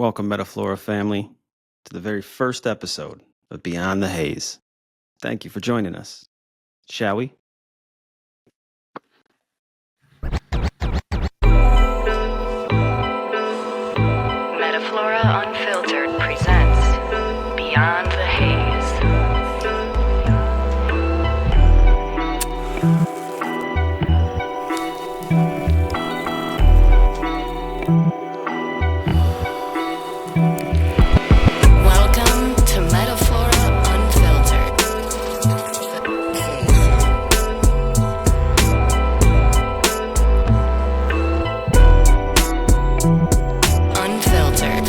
Welcome, Metaflora family, to the very first episode of Beyond the Haze. Thank you for joining us. Shall we? Metaflora Unfiltered presents Beyond the Haze. Welcome to Metaflora Unfiltered. Unfiltered.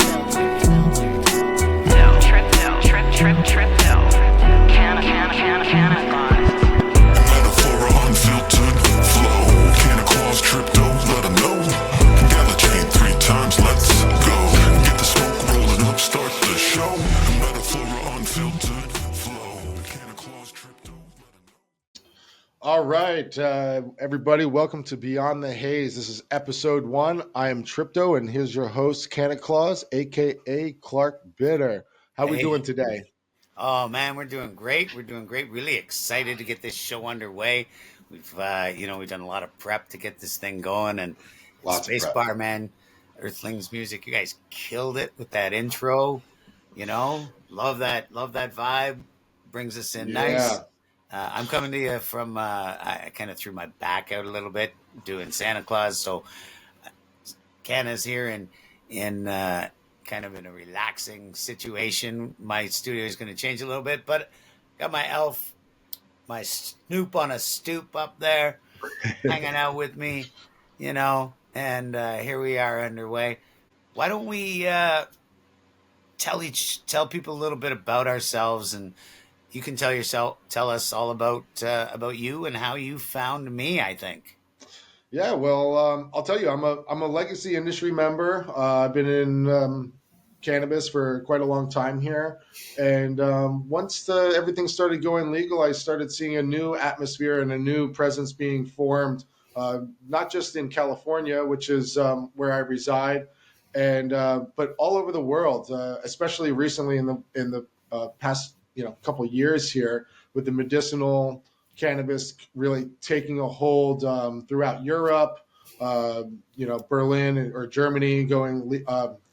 Trip. Cannabis. Metaflora unfiltered flow. Canna claws tripped out, let 'em know. Gather chain 3 times, let's go. Get the smoke rolling up, start the show. Metaflora unfiltered flow. Canna claws tripped out, let 'em know. All right, everybody, welcome to Beyond the Haze. This is episode 1. I am Tripto, and here's your host, Canna Claus, aka Clark Bitter. How we Hey. doing today? Oh man, we're doing great. Really excited to get this show underway. We've done a lot of prep to get this thing going, and Lots of prep. Spacebar, man, Earthlings music. You guys killed it with that intro. Love that vibe. Brings us in nice. I'm coming to you from. I kind of threw my back out a little bit doing Santa Claus, so Canna's here in kind of in a relaxing situation. My studio is going to change a little bit, but got my elf, my Snoop on a stoop up there, hanging out with me, and here we are underway. Why don't we tell people a little bit about ourselves, and you can tell us all about you and how you found me, I think. Yeah, well, I'll tell you, I'm a legacy industry member. I've been in cannabis for quite a long time here, and once everything started going legal, I started seeing a new atmosphere and a new presence being formed, not just in California, which is where I reside, and but all over the world, especially recently in the past couple of years here, with the medicinal cannabis really taking a hold throughout Europe, Berlin or Germany going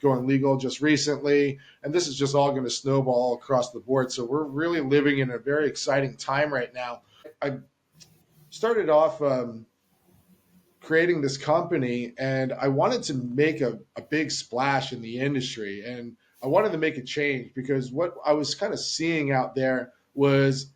legal just recently, and this is just all going to snowball across the board. So we're really living in a very exciting time right now. I started off creating this company, and I wanted to make a big splash in the industry, and I wanted to make a change because what I was kind of seeing out there was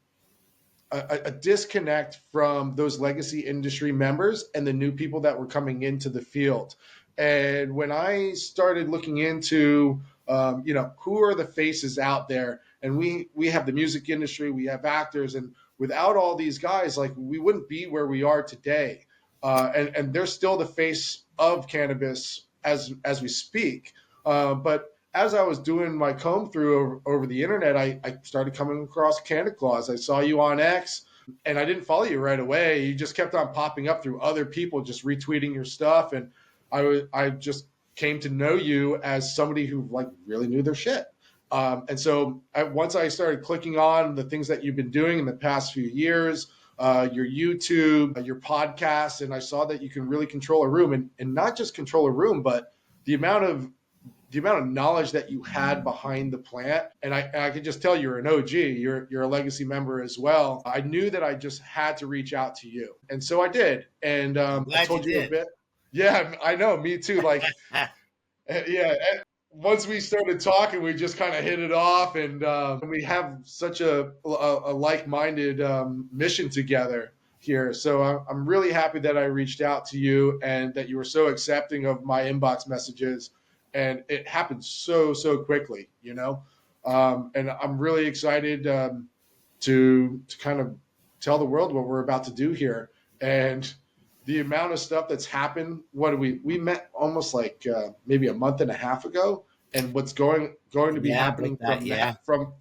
a disconnect from those legacy industry members and the new people that were coming into the field. And when I started looking into, who are the faces out there, and we have the music industry, we have actors, and without all these guys, like, we wouldn't be where we are today. And they're still the face of cannabis as we speak. But as I was doing my comb through over the internet, I started coming across Canna Claus. I saw you on X, and I didn't follow you right away. You just kept on popping up through other people just retweeting your stuff, and I just came to know you as somebody who really knew their shit. And so once I started clicking on the things that you've been doing in the past few years, your YouTube, your podcast, and I saw that you can really control a room, and not just control a room, but the amount of knowledge that you had behind the plant. And I could just tell you're an OG, you're a legacy member as well. I knew that I just had to reach out to you. And so I did. And I told you a bit. Yeah, I know. Me too. Yeah. Once we started talking, we just kind of hit it off, and we have such a like-minded mission together here. So I'm really happy that I reached out to you and that you were so accepting of my inbox messages. And it happened so quickly, and I'm really excited to kind of tell the world what we're about to do here. And the amount of stuff that's happened. We met almost maybe a month and a half ago, and what's going to be happening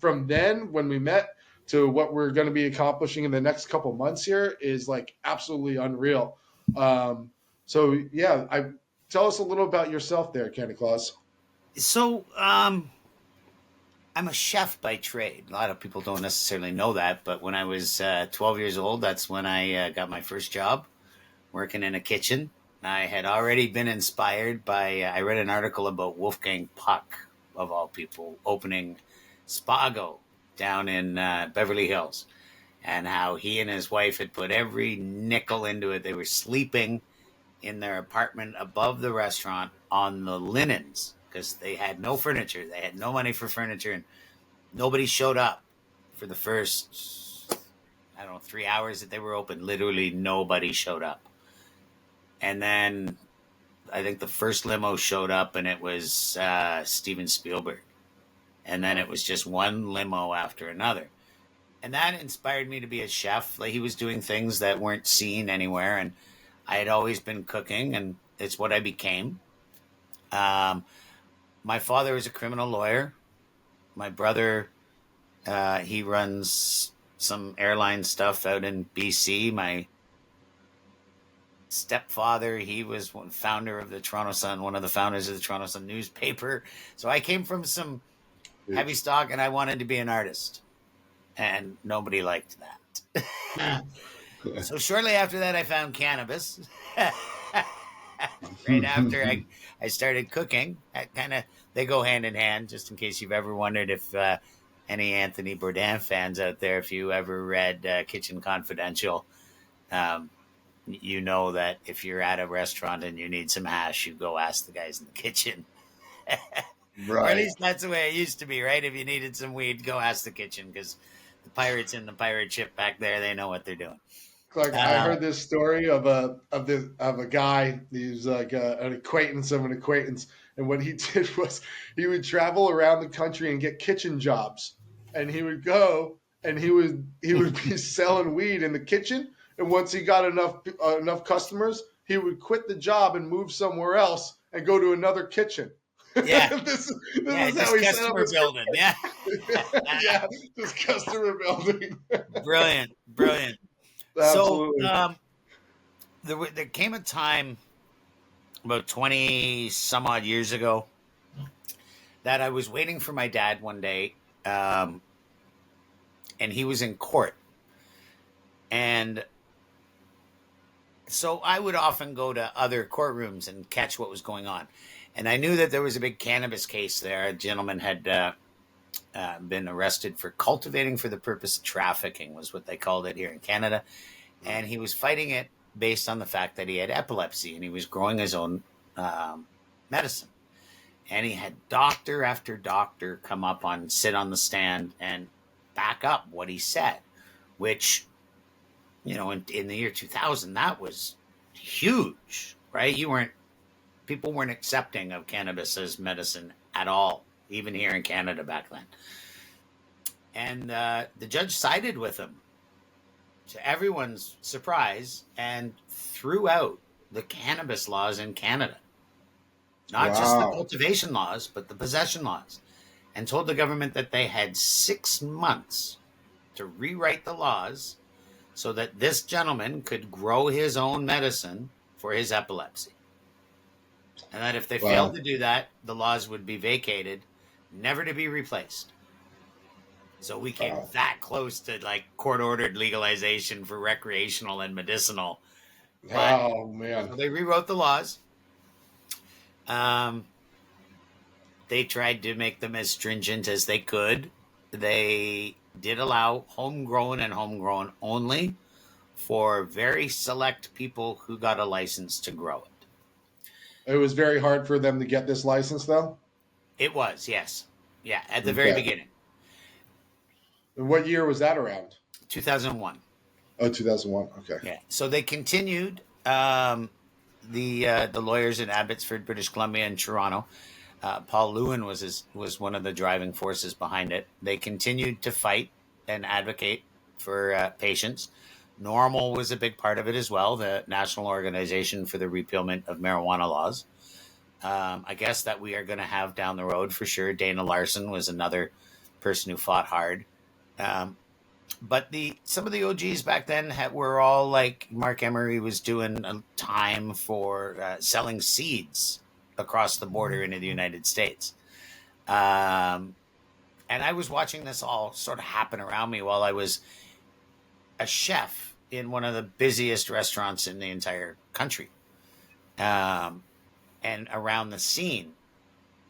from then when we met to what we're going to be accomplishing in the next couple months here is absolutely unreal. So yeah, tell us a little about yourself there, Canna Claus. So, I'm a chef by trade. A lot of people don't necessarily know that, but when I was 12 years old, that's when I got my first job working in a kitchen. I had already been inspired by, I read an article about Wolfgang Puck, of all people, opening Spago down in Beverly Hills, and how he and his wife had put every nickel into it. They were sleeping in their apartment above the restaurant on the linens because they had no furniture. They had no money for furniture, and nobody showed up for the first, I don't know, 3 hours that they were open. Literally nobody showed up. And then I think the first limo showed up, and it was Steven Spielberg. And then it was just one limo after another. And that inspired me to be a chef. Like, he was doing things that weren't seen anywhere, and I had always been cooking, and it's what I became. Um, my father is a criminal lawyer. My brother, he runs some airline stuff out in BC. My stepfather, he was one founder of the Toronto Sun, one of the founders of the Toronto Sun newspaper. So I came from some heavy stock, and I wanted to be an artist, and nobody liked that. So shortly after that, I found cannabis. Right after I started cooking, they go hand in hand. Just in case you've ever wondered if any Anthony Bourdain fans out there, if you ever read Kitchen Confidential, you know that if you're at a restaurant and you need some hash, you go ask the guys in the kitchen. Or at least that's the way it used to be, right? If you needed some weed, go ask the kitchen, because the pirates in the pirate ship back there, they know what they're doing. Like, I heard this story of a guy. He's like an acquaintance of an acquaintance, and what he did was he would travel around the country and get kitchen jobs, and he would go and he would be selling weed in the kitchen, and once he got enough customers, he would quit the job and move somewhere else and go to another kitchen. Yeah, this is how he set up customer his building. Yeah, yeah, just customer building. brilliant. Absolutely. So there came a time about 20 some odd years ago that I was waiting for my dad one day, and he was in court. And so I would often go to other courtrooms and catch what was going on. And I knew that there was a big cannabis case there. A gentleman had been arrested for cultivating for the purpose of trafficking, was what they called it here in Canada. And he was fighting it based on the fact that he had epilepsy, and he was growing his own medicine. And he had doctor after doctor come up sit on the stand and back up what he said, which, you know, in the year 2000, that was huge, right? People weren't accepting of cannabis as medicine at all, even here in Canada back then. And the judge sided with him, to everyone's surprise, and threw out the cannabis laws in Canada. Not just the cultivation laws, but the possession laws, and told the government that they had 6 months to rewrite the laws so that this gentleman could grow his own medicine for his epilepsy. And that if they failed to do that, the laws would be vacated, never to be replaced. So we came that close to like court-ordered legalization for recreational and medicinal. But, man! So they rewrote the laws. They tried to make them as stringent as they could. They did allow homegrown only for very select people who got a license to grow it. It was very hard for them to get this license, though? It was, yes. Yeah, at the very beginning. And what year was that around? 2001. Oh, 2001. Okay. Yeah. So they continued. The lawyers in Abbotsford, British Columbia, and Toronto. Paul Lewin was one of the driving forces behind it. They continued to fight and advocate for patients. NORML was a big part of it as well, the National Organization for the Repealment of Marijuana Laws. I guess that we are going to have down the road for sure. Dana Larson was another person who fought hard. But some of the OGs back then were all like, Mark Emery was doing a time for selling seeds across the border into the United States. And I was watching this all sort of happen around me while I was a chef in one of the busiest restaurants in the entire country. Um, and around the scene,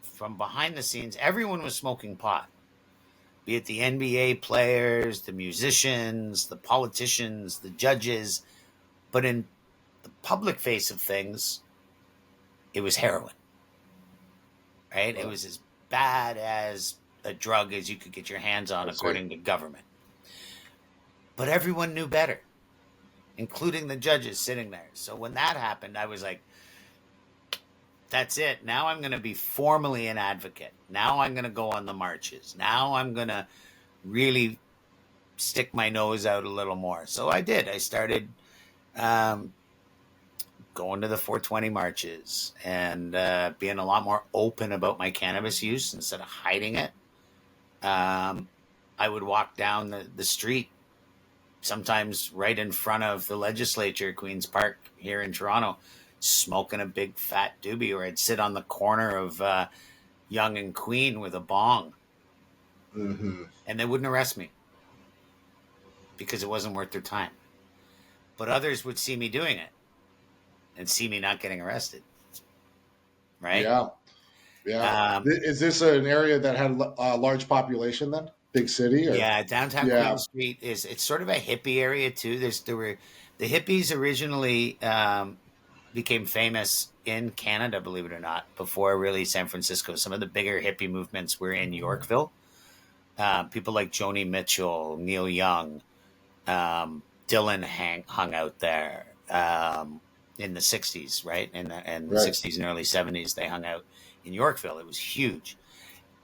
from behind the scenes, everyone was smoking pot, be it the NBA players, the musicians, the politicians, the judges. But in the public face of things, it was heroin, right? It was as bad as a drug as you could get your hands on, according to government. But everyone knew better, including the judges sitting there. So when that happened, I was like, that's it. Now I'm going to be formally an advocate. Now I'm going to go on the marches. Now I'm going to really stick my nose out a little more. So I did. I started going to the 420 marches and being a lot more open about my cannabis use instead of hiding it. I would walk down the street, sometimes right in front of the legislature, Queen's Park here in Toronto, smoking a big fat doobie, or I'd sit on the corner of Yonge and Queen with a bong. And they wouldn't arrest me because it wasn't worth their time. But others would see me doing it and see me not getting arrested. Right? Yeah. Yeah. Is this an area that had a large population then? Big city? Or? Yeah, downtown Queen Street it's sort of a hippie area too. There were the hippies originally became famous in Canada, believe it or not, before really San Francisco. Some of the bigger hippie movements were in Yorkville. People like Joni Mitchell, Neil Young, Dylan hung out there in the 60s, right? In the 60s and early 70s, they hung out in Yorkville. It was huge.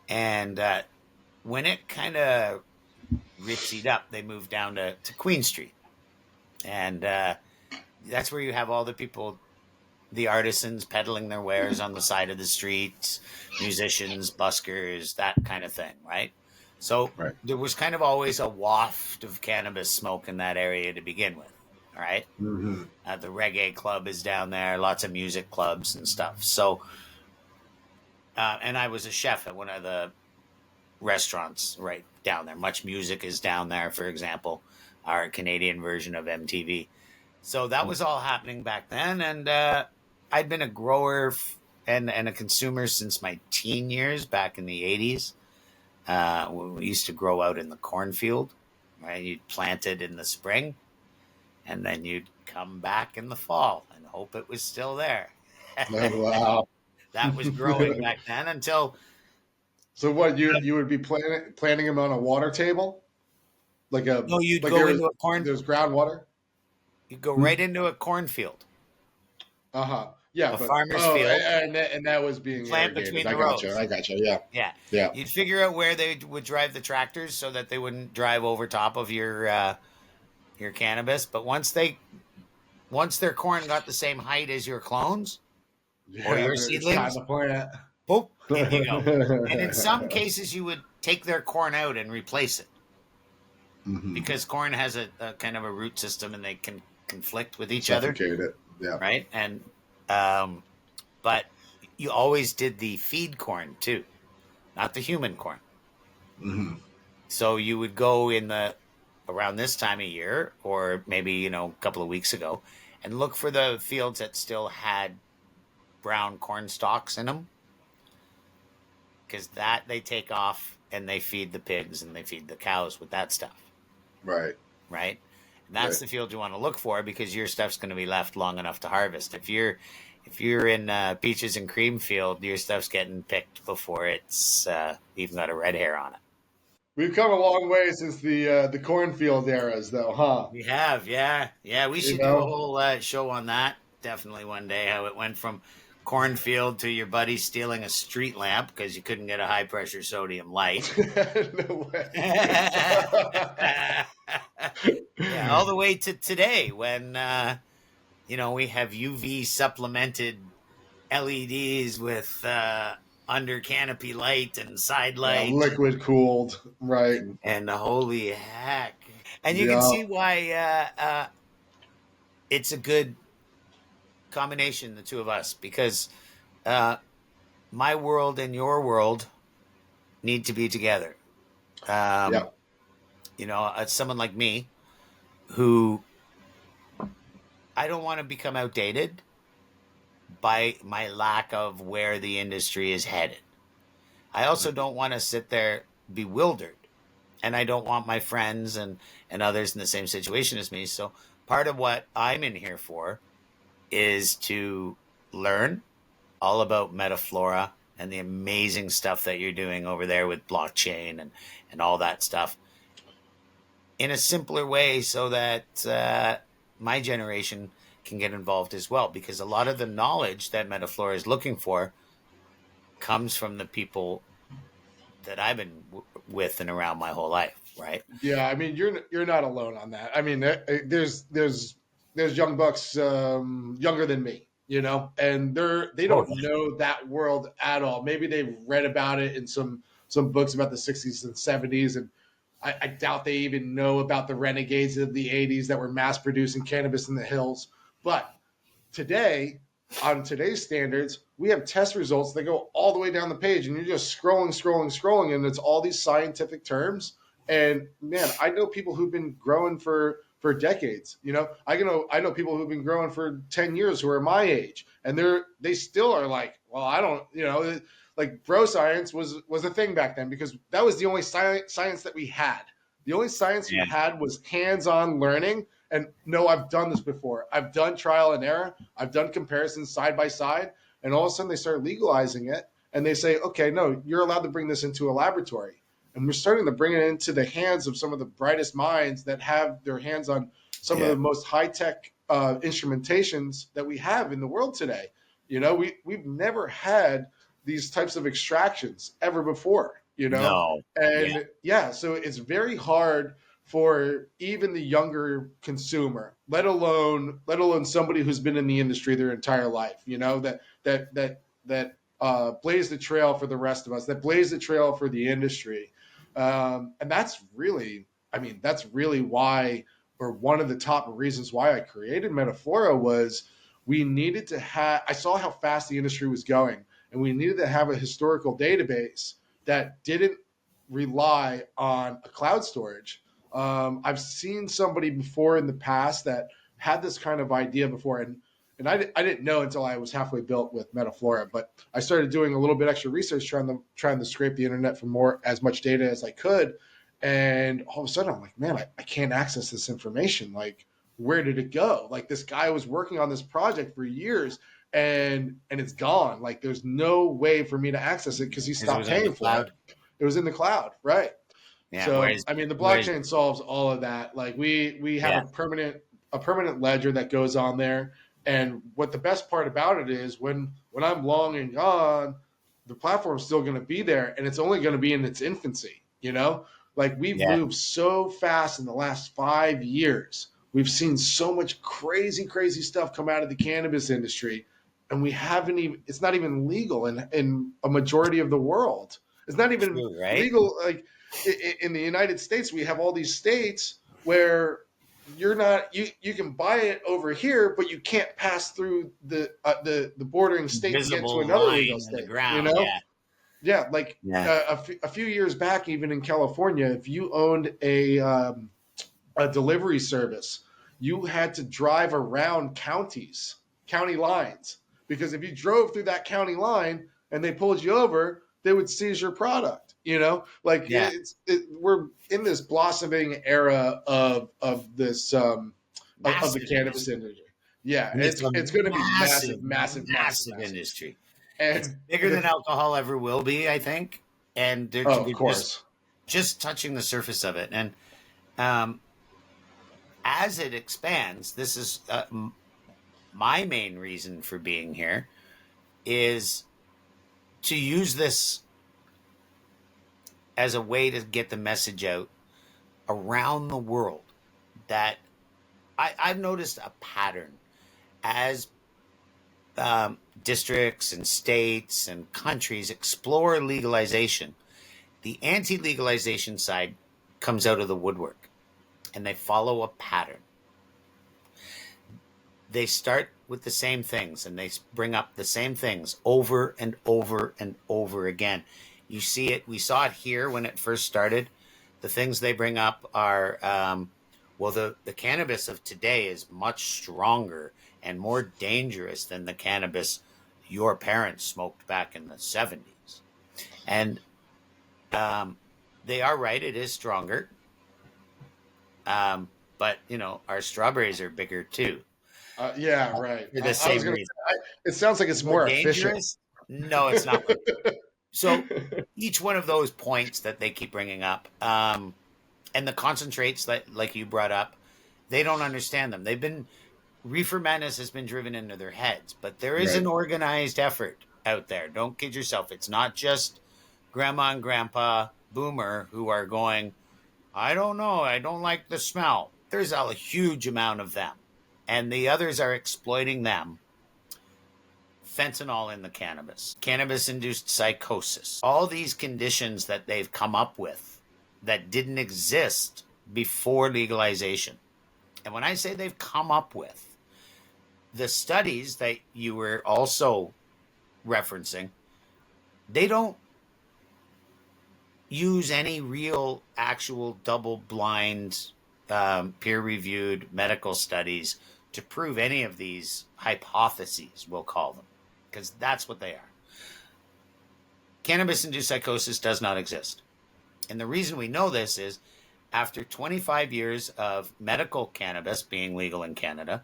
And when it kind of ritzied up, they moved down to Queen Street. And that's where you have all the people, the artisans peddling their wares on the side of the streets, musicians, buskers, that kind of thing, right? So there was kind of always a waft of cannabis smoke in that area to begin with, all right? The reggae club is down there, lots of music clubs and stuff. So, and I was a chef at one of the restaurants right down there. Much Music is down there, for example, our Canadian version of MTV. So that was all happening back then. And I'd been a grower and a consumer since my teen years back in the 80s. We used to grow out in the cornfield, right? You'd plant it in the spring, and then you'd come back in the fall and hope it was still there. Oh, wow. That was growing back then until... So what, you would be planting them on a water table? No, you'd go into a corn... There's groundwater? You'd go right into a cornfield. Uh-huh. Yeah, a farmer's field, and that was being plant between the rows. I gotcha. Yeah. You'd figure out where they would drive the tractors so that they wouldn't drive over top of your cannabis. But once their corn got the same height as your clones or your seedlings, boop, in you go. And in some cases, you would take their corn out and replace it because corn has a kind of a root system and they can conflict with each other. It. Yeah. Right. And but you always did the feed corn too, not the human corn. So you would go around this time of year, or maybe a couple of weeks ago, and look for the fields that still had brown corn stalks in them, because that they take off and they feed the pigs and they feed the cows with that stuff. Right. And that's the field you want to look for, because your stuff's going to be left long enough to harvest. If you're in peaches and cream field, your stuff's getting picked before it's even got a red hair on it. We've come a long way since the cornfield eras, though, huh? We have, yeah. We should do a whole show on that. Definitely one day, how it went from cornfield to your buddy stealing a street lamp because you couldn't get a high pressure sodium light. No way. Yeah, all the way to today when we have UV supplemented LEDs with under canopy light and side light, liquid cooled, right? And holy heck! And you can see why it's a good combination, the two of us, because my world and your world need to be together. Yeah. Someone like me who I don't want to become outdated by my lack of where the industry is headed. I also don't want to sit there bewildered, and I don't want my friends and others in the same situation as me. So part of what I'm in here for is to learn all about metaflora and the amazing stuff that you're doing over there with blockchain and all that stuff in a simpler way, so that my generation can get involved as well, because a lot of the knowledge that metaflora is looking for comes from the people that I've been with and around my whole life, right? Yeah, I mean, you're not alone on that. I mean, there's young bucks younger than me, and they Oh, don't know that world at all. Maybe they've read about it in some books about the '60s and '70s, and I doubt they even know about the renegades of the '80s that were mass producing cannabis in the hills. But today, on today's standards, we have test results that go all the way down the page, and you're just scrolling, and it's all these scientific terms. And man, I know people who've been growing for decades. I know people who've been growing for 10 years who are my age, and they still are like, well, I don't, like bro science was a thing back then, because that was the only science that we had. The only science we yeah. had was hands-on learning. And no, I've done this before. I've done trial and error. I've done comparisons side by side. And all of a sudden they start legalizing it, and they say, okay, no, you're allowed to bring this into a laboratory. And we're starting to bring it into the hands of some of the brightest minds that have their hands on some of the most high-tech instrumentations that we have in the world today. We've never had these types of extractions ever before, No. And so it's very hard for even the younger consumer, let alone somebody who's been in the industry their entire life, that blaze the trail for the rest of us, that blaze the trail for the industry. And that's really why, or one of the top reasons why I created Metaflora, was we needed to have, I saw how fast the industry was going, and we needed to have a historical database that didn't rely on a cloud storage. I've seen somebody before in the past that had this kind of idea before, and I didn't know until I was halfway built with Metaflora, but I started doing a little bit extra research, trying to scrape the internet for as much data as I could, and all of a sudden I'm like, man, I can't access this information. Like, where did it go? Like, this guy was working on this project for years, and it's gone. Like, there's no way for me to access it because he stopped paying for it. It was in the cloud, right? Yeah, so I mean, the blockchain solves all of that. Like, we have a permanent ledger that goes on there. And what the best part about it is, when I'm long and gone, the platform's still going to be there, and it's only going to be in its infancy. Like, we've moved so fast in the last 5 years. We've seen so much crazy stuff come out of the cannabis industry, and we haven't even, it's not even legal in a majority of the world. It's not even legal. Like, in the United States, we have all these states where you're not, you can buy it over here, but you can't pass through the bordering state to get to another legal state. A few years back, even in California, if you owned a delivery service, you had to drive around county lines, because if you drove through that county line and they pulled you over, they would seize your product. We're in this blossoming era of this of the cannabis industry. Yeah, it's going to be massive industry. And it's bigger than alcohol ever will be, I think. And there can be just touching the surface of it. And as it expands, this is my main reason for being here, is to use this as a way to get the message out around the world, that I've noticed a pattern as districts and states and countries explore legalization. The anti-legalization side comes out of the woodwork, and they follow a pattern. They start with the same things, and they bring up the same things over and over and over again. You see it. We saw it here when it first started. The things they bring up are, well, the cannabis of today is much stronger and more dangerous than the cannabis your parents smoked back in the 70s. And they are right. It is stronger. But, our strawberries are bigger too. Yeah, right. For the same reason. It sounds like it's more efficient. Dangerous? No, it's not. So each one of those points that they keep bringing up, and the concentrates that, like you brought up, they don't understand them. Reefer madness has been driven into their heads, but there is an organized effort out there. Don't kid yourself. It's not just grandma and grandpa boomer who are going, I don't know, I don't like the smell. There's a huge amount of them, and the others are exploiting them. Fentanyl in the cannabis-induced psychosis, all these conditions that they've come up with that didn't exist before legalization. And when I say they've come up with, the studies that you were also referencing, they don't use any real, actual double-blind, peer-reviewed medical studies to prove any of these hypotheses, we'll call them, because that's what they are. Cannabis-induced psychosis does not exist. And the reason we know this is after 25 years of medical cannabis being legal in Canada,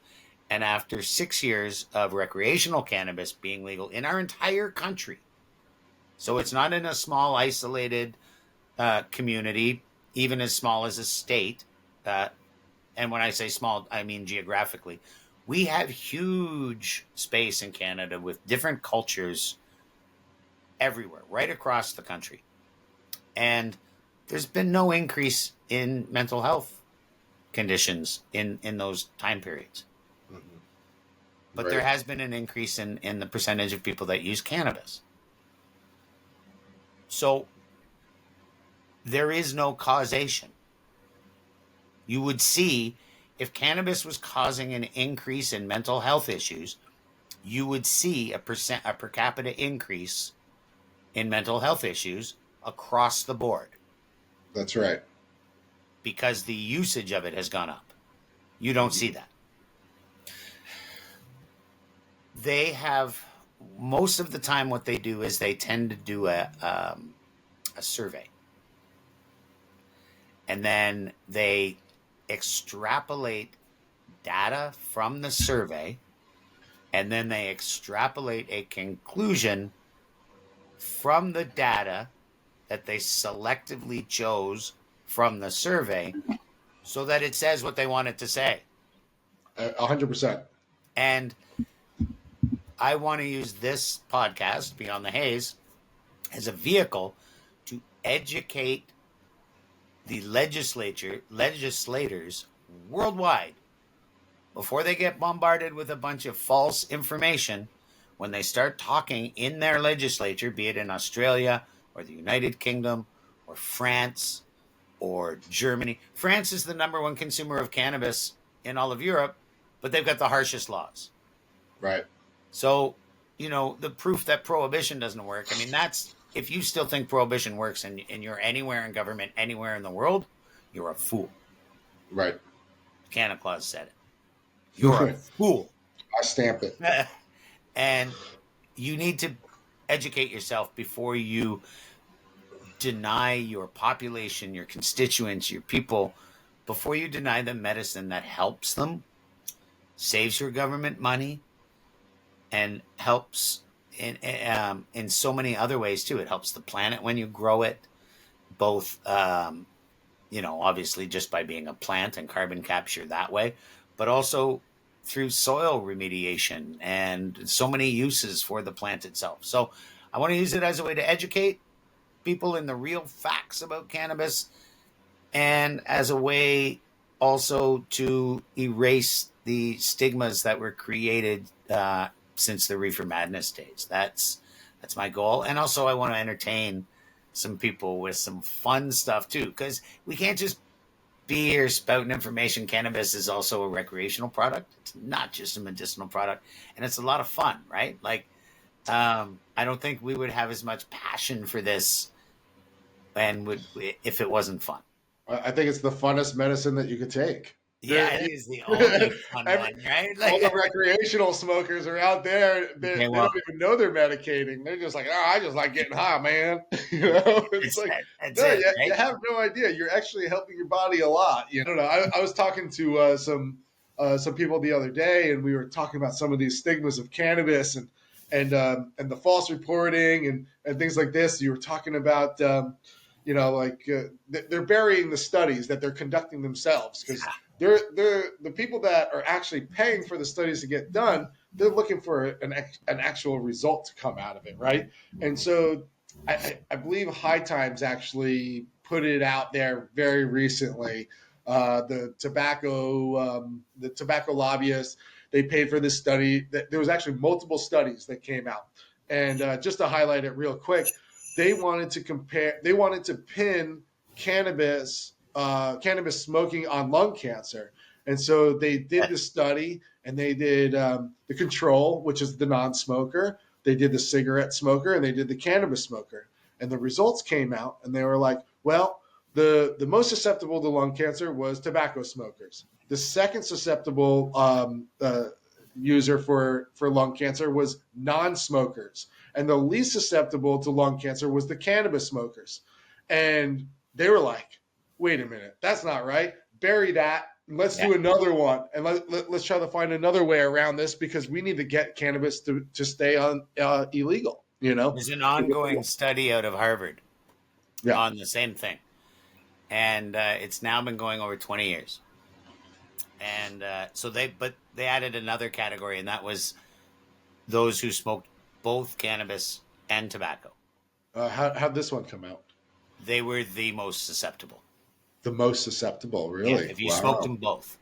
and after 6 years of recreational cannabis being legal in our entire country. So it's not in a small, isolated community, even as small as a state. And when I say small, I mean geographically. We have huge space in Canada with different cultures everywhere, right across the country. And there's been no increase in mental health conditions in those time periods. Mm-hmm. But there has been an increase in the percentage of people that use cannabis. So there is no causation. You would see if cannabis was causing an increase in mental health issues, you would see a per capita increase in mental health issues across the board. That's right. Because the usage of it has gone up. You don't see that. They have, most of the time what they do is they tend to do a survey. And then they extrapolate data from the survey, and then they extrapolate a conclusion from the data that they selectively chose from the survey so that it says what they want it to say. 100%. And I want to use this podcast, Beyond the Haze, as a vehicle to educate the legislators worldwide before they get bombarded with a bunch of false information when they start talking in their legislature, be it in Australia or the United Kingdom or France or Germany. France is the number one consumer of cannabis in all of Europe, but they've got the harshest laws. Right. So, the proof that prohibition doesn't work, I mean, that's, if you still think prohibition works and you're anywhere in government, anywhere in the world, you're a fool. Right. Santa Claus said it. You're a fool. I stamp it. And you need to educate yourself before you deny your population, your constituents, your people, before you deny them medicine that helps them, saves your government money, and helps in so many other ways too. It helps the planet when you grow it, both, obviously just by being a plant and carbon capture that way, but also through soil remediation and so many uses for the plant itself. So I want to use it as a way to educate people in the real facts about cannabis, and as a way also to erase the stigmas that were created since the Reefer Madness days. That's my goal. And also I want to entertain some people with some fun stuff too, because we can't just be here spouting information. Cannabis is also a recreational product. It's not just a medicinal product, and it's a lot of fun, right? Like, I don't think we would have as much passion for this and would if it wasn't fun. I think it's the funnest medicine that you could take. Yeah, I think it's the only fun one, right? All the recreational smokers are out there. They don't even know they're medicating. They're just like, oh, I just like getting high, man. It's like, you have no idea. You're actually helping your body a lot. I don't know. I was talking to some people the other day, and we were talking about some of these stigmas of cannabis and the false reporting and things like this. You were talking about. They're burying the studies that they're conducting themselves because they're the people that are actually paying for the studies to get done. They're looking for an actual result to come out of it, right? And so I believe High Times actually put it out there very recently. The tobacco lobbyists, they paid for this study. There was actually multiple studies that came out, and just to highlight it real quick. They wanted to pin cannabis smoking on lung cancer. And so they did the study, and they did the control, which is the non-smoker. They did the cigarette smoker, and they did the cannabis smoker. And the results came out, and they were like, well, the most susceptible to lung cancer was tobacco smokers. The second susceptible user for lung cancer was non-smokers. And the least susceptible to lung cancer was the cannabis smokers. And they were like, wait a minute, that's not right. Bury that. Let's do another one. And let's try to find another way around this because we need to get cannabis to stay on illegal. There's an ongoing study out of Harvard on the same thing. And it's now been going over 20 years. And so they added another category, and that was those who smoked both cannabis and tobacco. How'd this one come out? They were the most susceptible. The most susceptible, really? Yeah, if you smoked them both.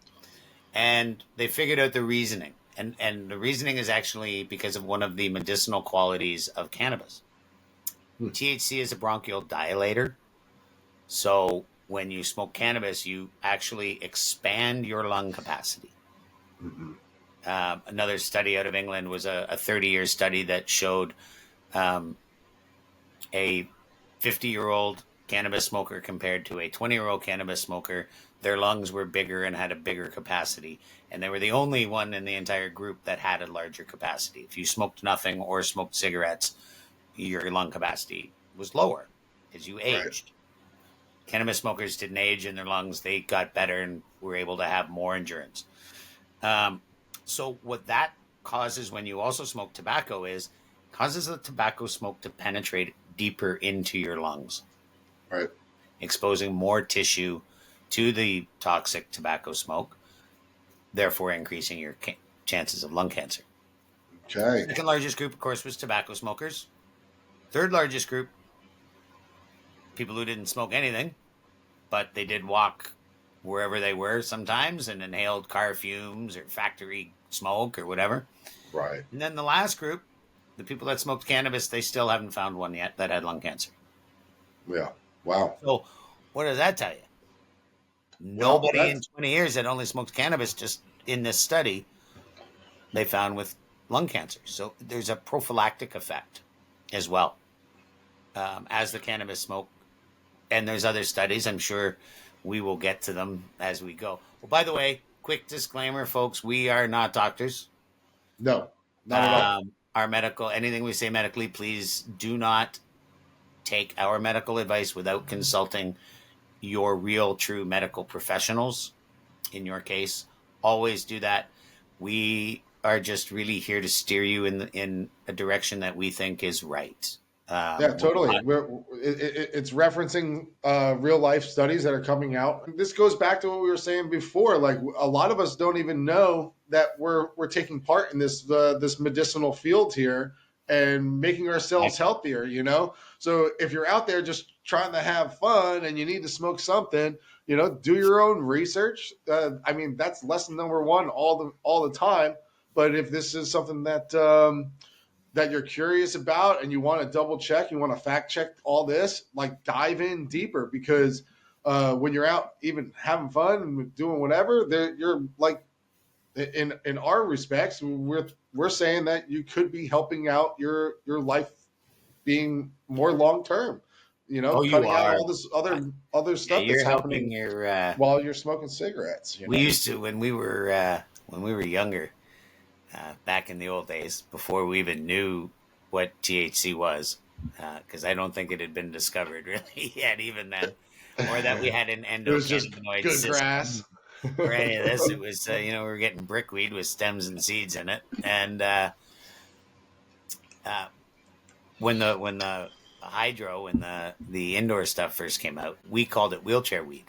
And they figured out the reasoning. And the reasoning is actually because of one of the medicinal qualities of cannabis. THC is a bronchial dilator. So when you smoke cannabis, you actually expand your lung capacity. Mm-hmm. Another study out of England was a 30-year study that showed a 50-year-old cannabis smoker compared to a 20-year-old cannabis smoker. Their lungs were bigger and had a bigger capacity. And they were the only one in the entire group that had a larger capacity. If you smoked nothing or smoked cigarettes, your lung capacity was lower as you aged. Right. Cannabis smokers didn't age in their lungs. They got better and were able to have more endurance. So what that causes when you also smoke tobacco is causes the tobacco smoke to penetrate deeper into your lungs. Right. Exposing more tissue to the toxic tobacco smoke, therefore increasing your chances of lung cancer. Okay. Second largest group, of course, was tobacco smokers. Third largest group, people who didn't smoke anything, but they did walk wherever they were sometimes and inhaled car fumes or factory smoke or whatever. Right. And then the last group, the people that smoked cannabis, they still haven't found one yet that had lung cancer. Yeah. Wow. So what does that tell you? Nobody in 20 years that only smoked cannabis, just in this study, they found with lung cancer. So there's a prophylactic effect as well as the cannabis smoke. And there's other studies. I'm sure we will get to them as we go. Well, by the way, quick disclaimer, folks, we are not doctors. No, not at all. Anything we say medically, please do not take our medical advice without consulting your real, true medical professionals. In your case, always do that. We are just really here to steer you in a direction that we think is right. Yeah, totally. It's referencing real life studies that are coming out. This goes back to what we were saying before. Like a lot of us don't even know that we're taking part in this medicinal field here and making ourselves healthier. So if you're out there just trying to have fun and you need to smoke something, do your own research. That's lesson number one all the time. But if this is something that you're curious about and you want to double check, you want to fact check all this, like dive in deeper because when you're out even having fun and doing whatever, you're like in our respects, we're saying that you could be helping out your life being more long term. Oh, you cutting out are. all this other Yeah, stuff that's you're helping happening your. while you're smoking cigarettes. We used to when we were younger, back in the old days, before we even knew what THC was, because I don't think it had been discovered really yet, even then, or that we had an It was just endocannabinoid good grass. system or any of this. It was, we were getting brickweed with stems and seeds in it, and uh, when the hydro and the indoor stuff first came out, we called it wheelchair weed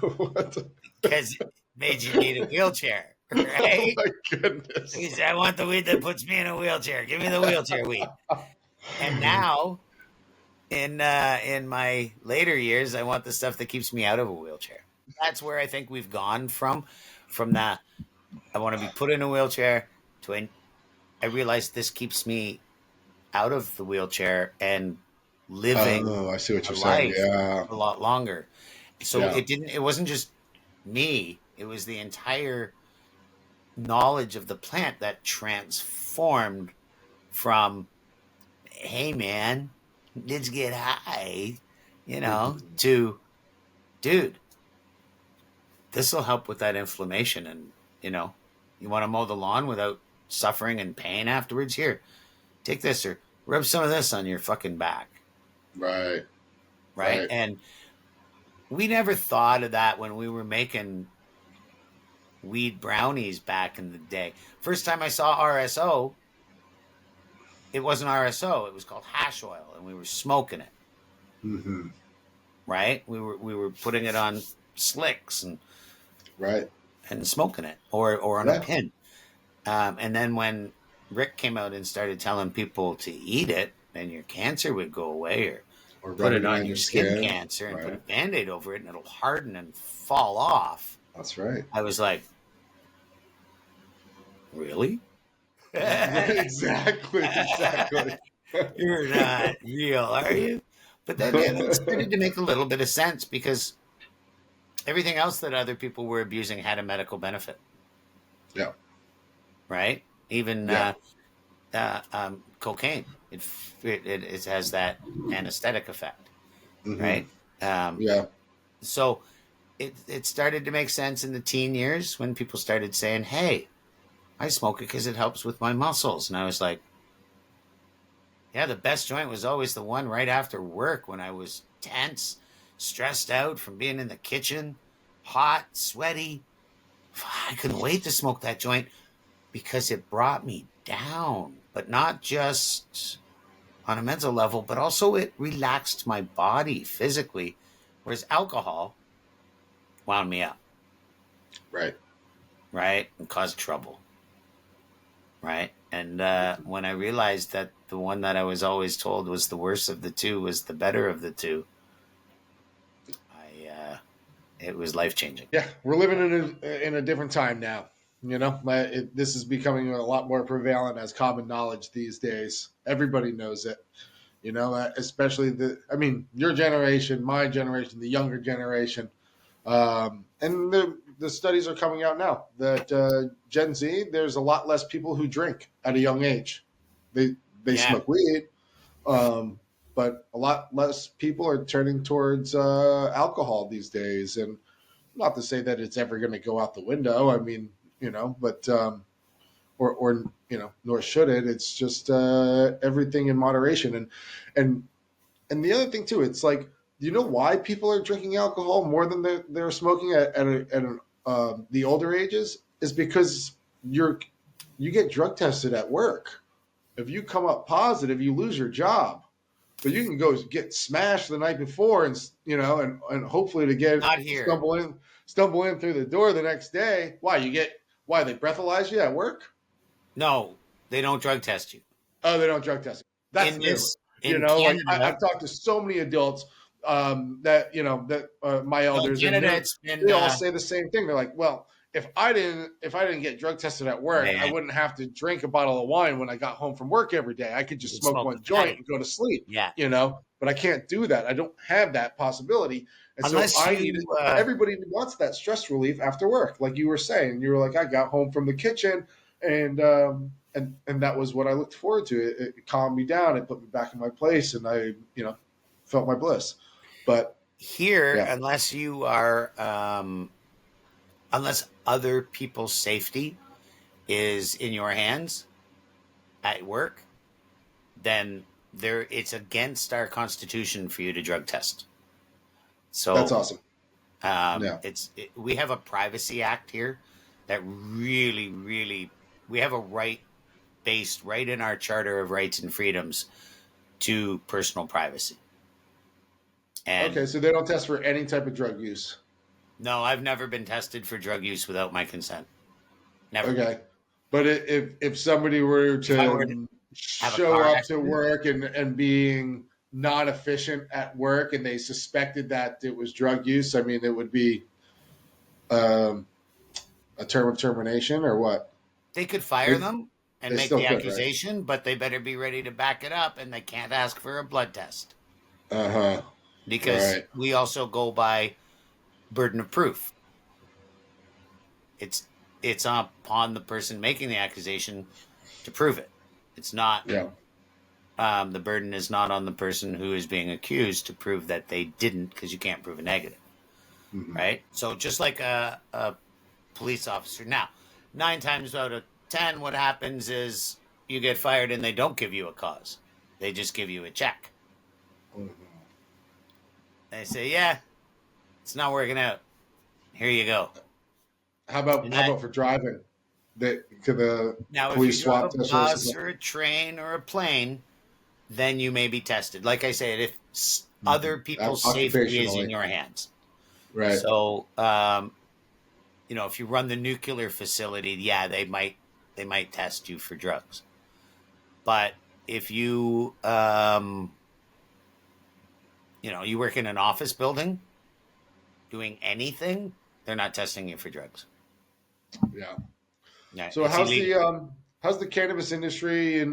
What the- because it made you need a wheelchair, Oh right? my goodness. He said, "I want the weed that puts me in a wheelchair. Give me the wheelchair weed." And now, in my later years, I want the stuff that keeps me out of a wheelchair. That's where I think we've gone from the I want to be put in a wheelchair to I realize this keeps me out of the wheelchair and living Oh, I see what a you're saying. life Yeah. a lot longer. So Yeah. it wasn't just me, it was the entire knowledge of the plant that transformed from, hey man, let's get high, Mhm. to, dude, this will help with that inflammation. And, you want to mow the lawn without suffering and pain afterwards? Here, take this or rub some of this on your fucking back. Right. Right. Right. And we never thought of that when we were making weed brownies back in the day. First time I saw RSO, it wasn't RSO, it was called hash oil, and we were smoking it. Mm-hmm. Right? We were putting it on slicks Right. and smoking it, or on Yeah. a pin. And then when Rick came out and started telling people to eat it, and your cancer would go away, or put it on your skin cancer and put a Right. Band-Aid over it, and it'll harden and fall off. That's right. I was like, really? Exactly. Exactly. You're not real, are you? But then it started to make a little bit of sense because everything else that other people were abusing had a medical benefit. Yeah. Right? Even Yeah. cocaine, it has that anesthetic effect. Mhm. Right? Yeah. So it started to make sense in the teen years when people started saying, hey, I smoke it because it helps with my muscles. And I was like, yeah, the best joint was always the one right after work when I was tense, stressed out from being in the kitchen, hot, sweaty. I couldn't wait to smoke that joint because it brought me down, but not just on a mental level, but also it relaxed my body physically, whereas alcohol wound me up, Right. right, and caused trouble, right? And when I realized that the one that I was always told was the worst of the two was the better of the two, it was life-changing. Yeah, we're living in a different time now. This is becoming a lot more prevalent as common knowledge these days. Everybody knows it. Especially your generation, my generation, the younger generation, and the studies are coming out now that Gen Z, there's a lot less people who drink at a young age. They Yeah. smoke weed, but a lot less people are turning towards alcohol these days. And not to say that it's ever going to go out the window. But or nor should it. It's just everything in moderation. And the other thing too, it's like, do you know why people are drinking alcohol more than they're smoking at the older ages? Is because you get drug tested at work. If you come up positive, you lose your job. But you can go get smashed the night before, and hopefully to get Not here. stumble in through the door the next day. Why they breathalyze you at work? No, they don't drug test you. Oh, they don't drug test you. That's new. Canada, I've talked to so many adults that my elders, Canada, they all say the same thing. They're like, well, if I didn't get drug tested at work, Man. I wouldn't have to drink a bottle of wine when I got home from work every day. I could just smoke one joint and go to sleep. Yeah. But I can't do that. I don't have that possibility. And Unless so everybody wants that stress relief after work. Like you were saying, you were like, I got home from the kitchen and that was what I looked forward to. It calmed me down. It put me back in my place, and I, felt my bliss. But here, yeah. unless you are, unless other people's safety is in your hands at work, then it's against our constitution for you to drug test. So That's awesome. Yeah. We have a privacy act here that really, we have a right based right in our Charter of Rights and Freedoms to personal privacy. And okay, so they don't test for any type of drug use. No, I've never been tested for drug use without my consent. Never. Okay, but if somebody were to show up to work and being not efficient at work, and they suspected that it was drug use, I mean, it would be a term of termination, or what? They could fire them and make the accusation, right? But they better be ready to back it up, and they can't ask for a blood test. Because we also go by burden of proof. It's upon the person making the accusation to prove it. It's not. Yeah. The burden is not on the person who is being accused to prove that they didn't, because you can't prove a negative, right? So just like a police officer. Now, 9 times out of 10, what happens is you get fired and they don't give you a cause. They just give you a check. They say, yeah, it's not working out. Here you go. How about for driving? Could the now, police if you swap drive a bus or a train or a plane, then you may be tested. Like I said, if other people's safety is in your hands. Right. So, if you run the nuclear facility, yeah, they might test you for drugs. But if you, you work in an office building doing anything, they're not testing you for drugs. Yeah. Yeah. So how's the cannabis industry in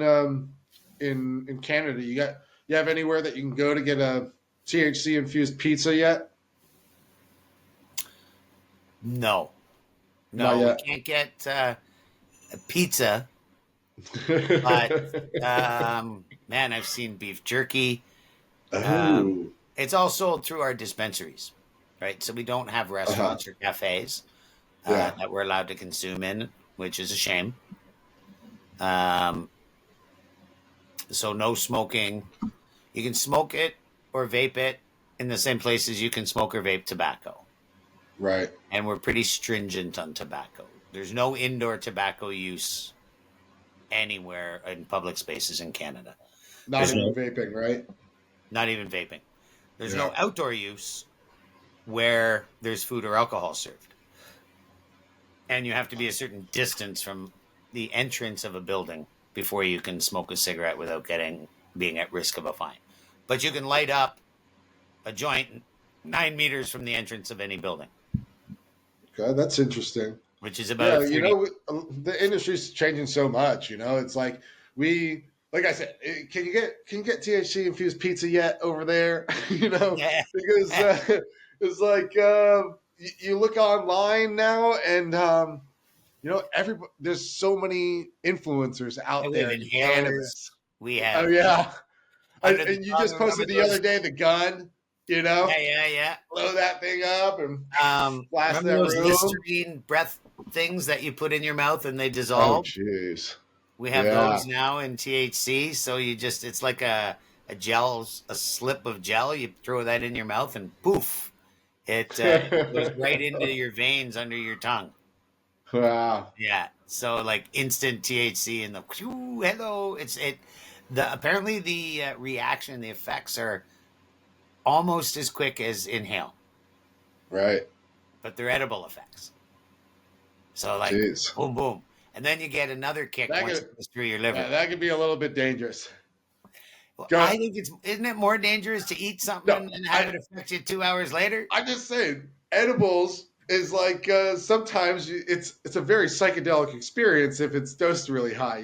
Canada? You have anywhere that you can go to get a THC infused pizza yet? No, we can't get a pizza. But man, I've seen beef jerky. It's all sold through our dispensaries, right? So we don't have restaurants or cafes that we're allowed to consume in, which is a shame. So no smoking. You can smoke it or vape it in the same places you can smoke or vape tobacco. Right. And we're pretty stringent on tobacco. There's no indoor tobacco use anywhere in public spaces in Canada. Not even vaping, right? Not even vaping. There's no outdoor use where there's food or alcohol served. And you have to be a certain distance from the entrance of a building before you can smoke a cigarette without being at risk of a fine. But you can light up a joint 9 meters from the entrance of any building. Okay, that's interesting. Which is about the industry's changing so much. It's like like I said, can you get THC infused pizza yet over there? Because it's like you look online now, and there's so many influencers out there in cannabis. We have. Oh yeah, and you just posted the other day the gun. Yeah. Blow that thing up and blast that those room. Listerine breath things that you put in your mouth and they dissolve. Oh, jeez. We have those now in THC. So it's like a gel, a slip of gel. You throw that in your mouth and poof, it goes right into your veins under your tongue. Wow. Yeah. So like instant THC and hello. Apparently the reaction, the effects are almost as quick as inhale. Right. But they're edible effects. So like boom, boom. And then you get another kick once it goes through your liver. Yeah, that could be a little bit dangerous. Well, I think isn't it more dangerous to eat something and have it affect you 2 hours later? I'm just saying, edibles is like sometimes it's a very psychedelic experience if it's dosed really high,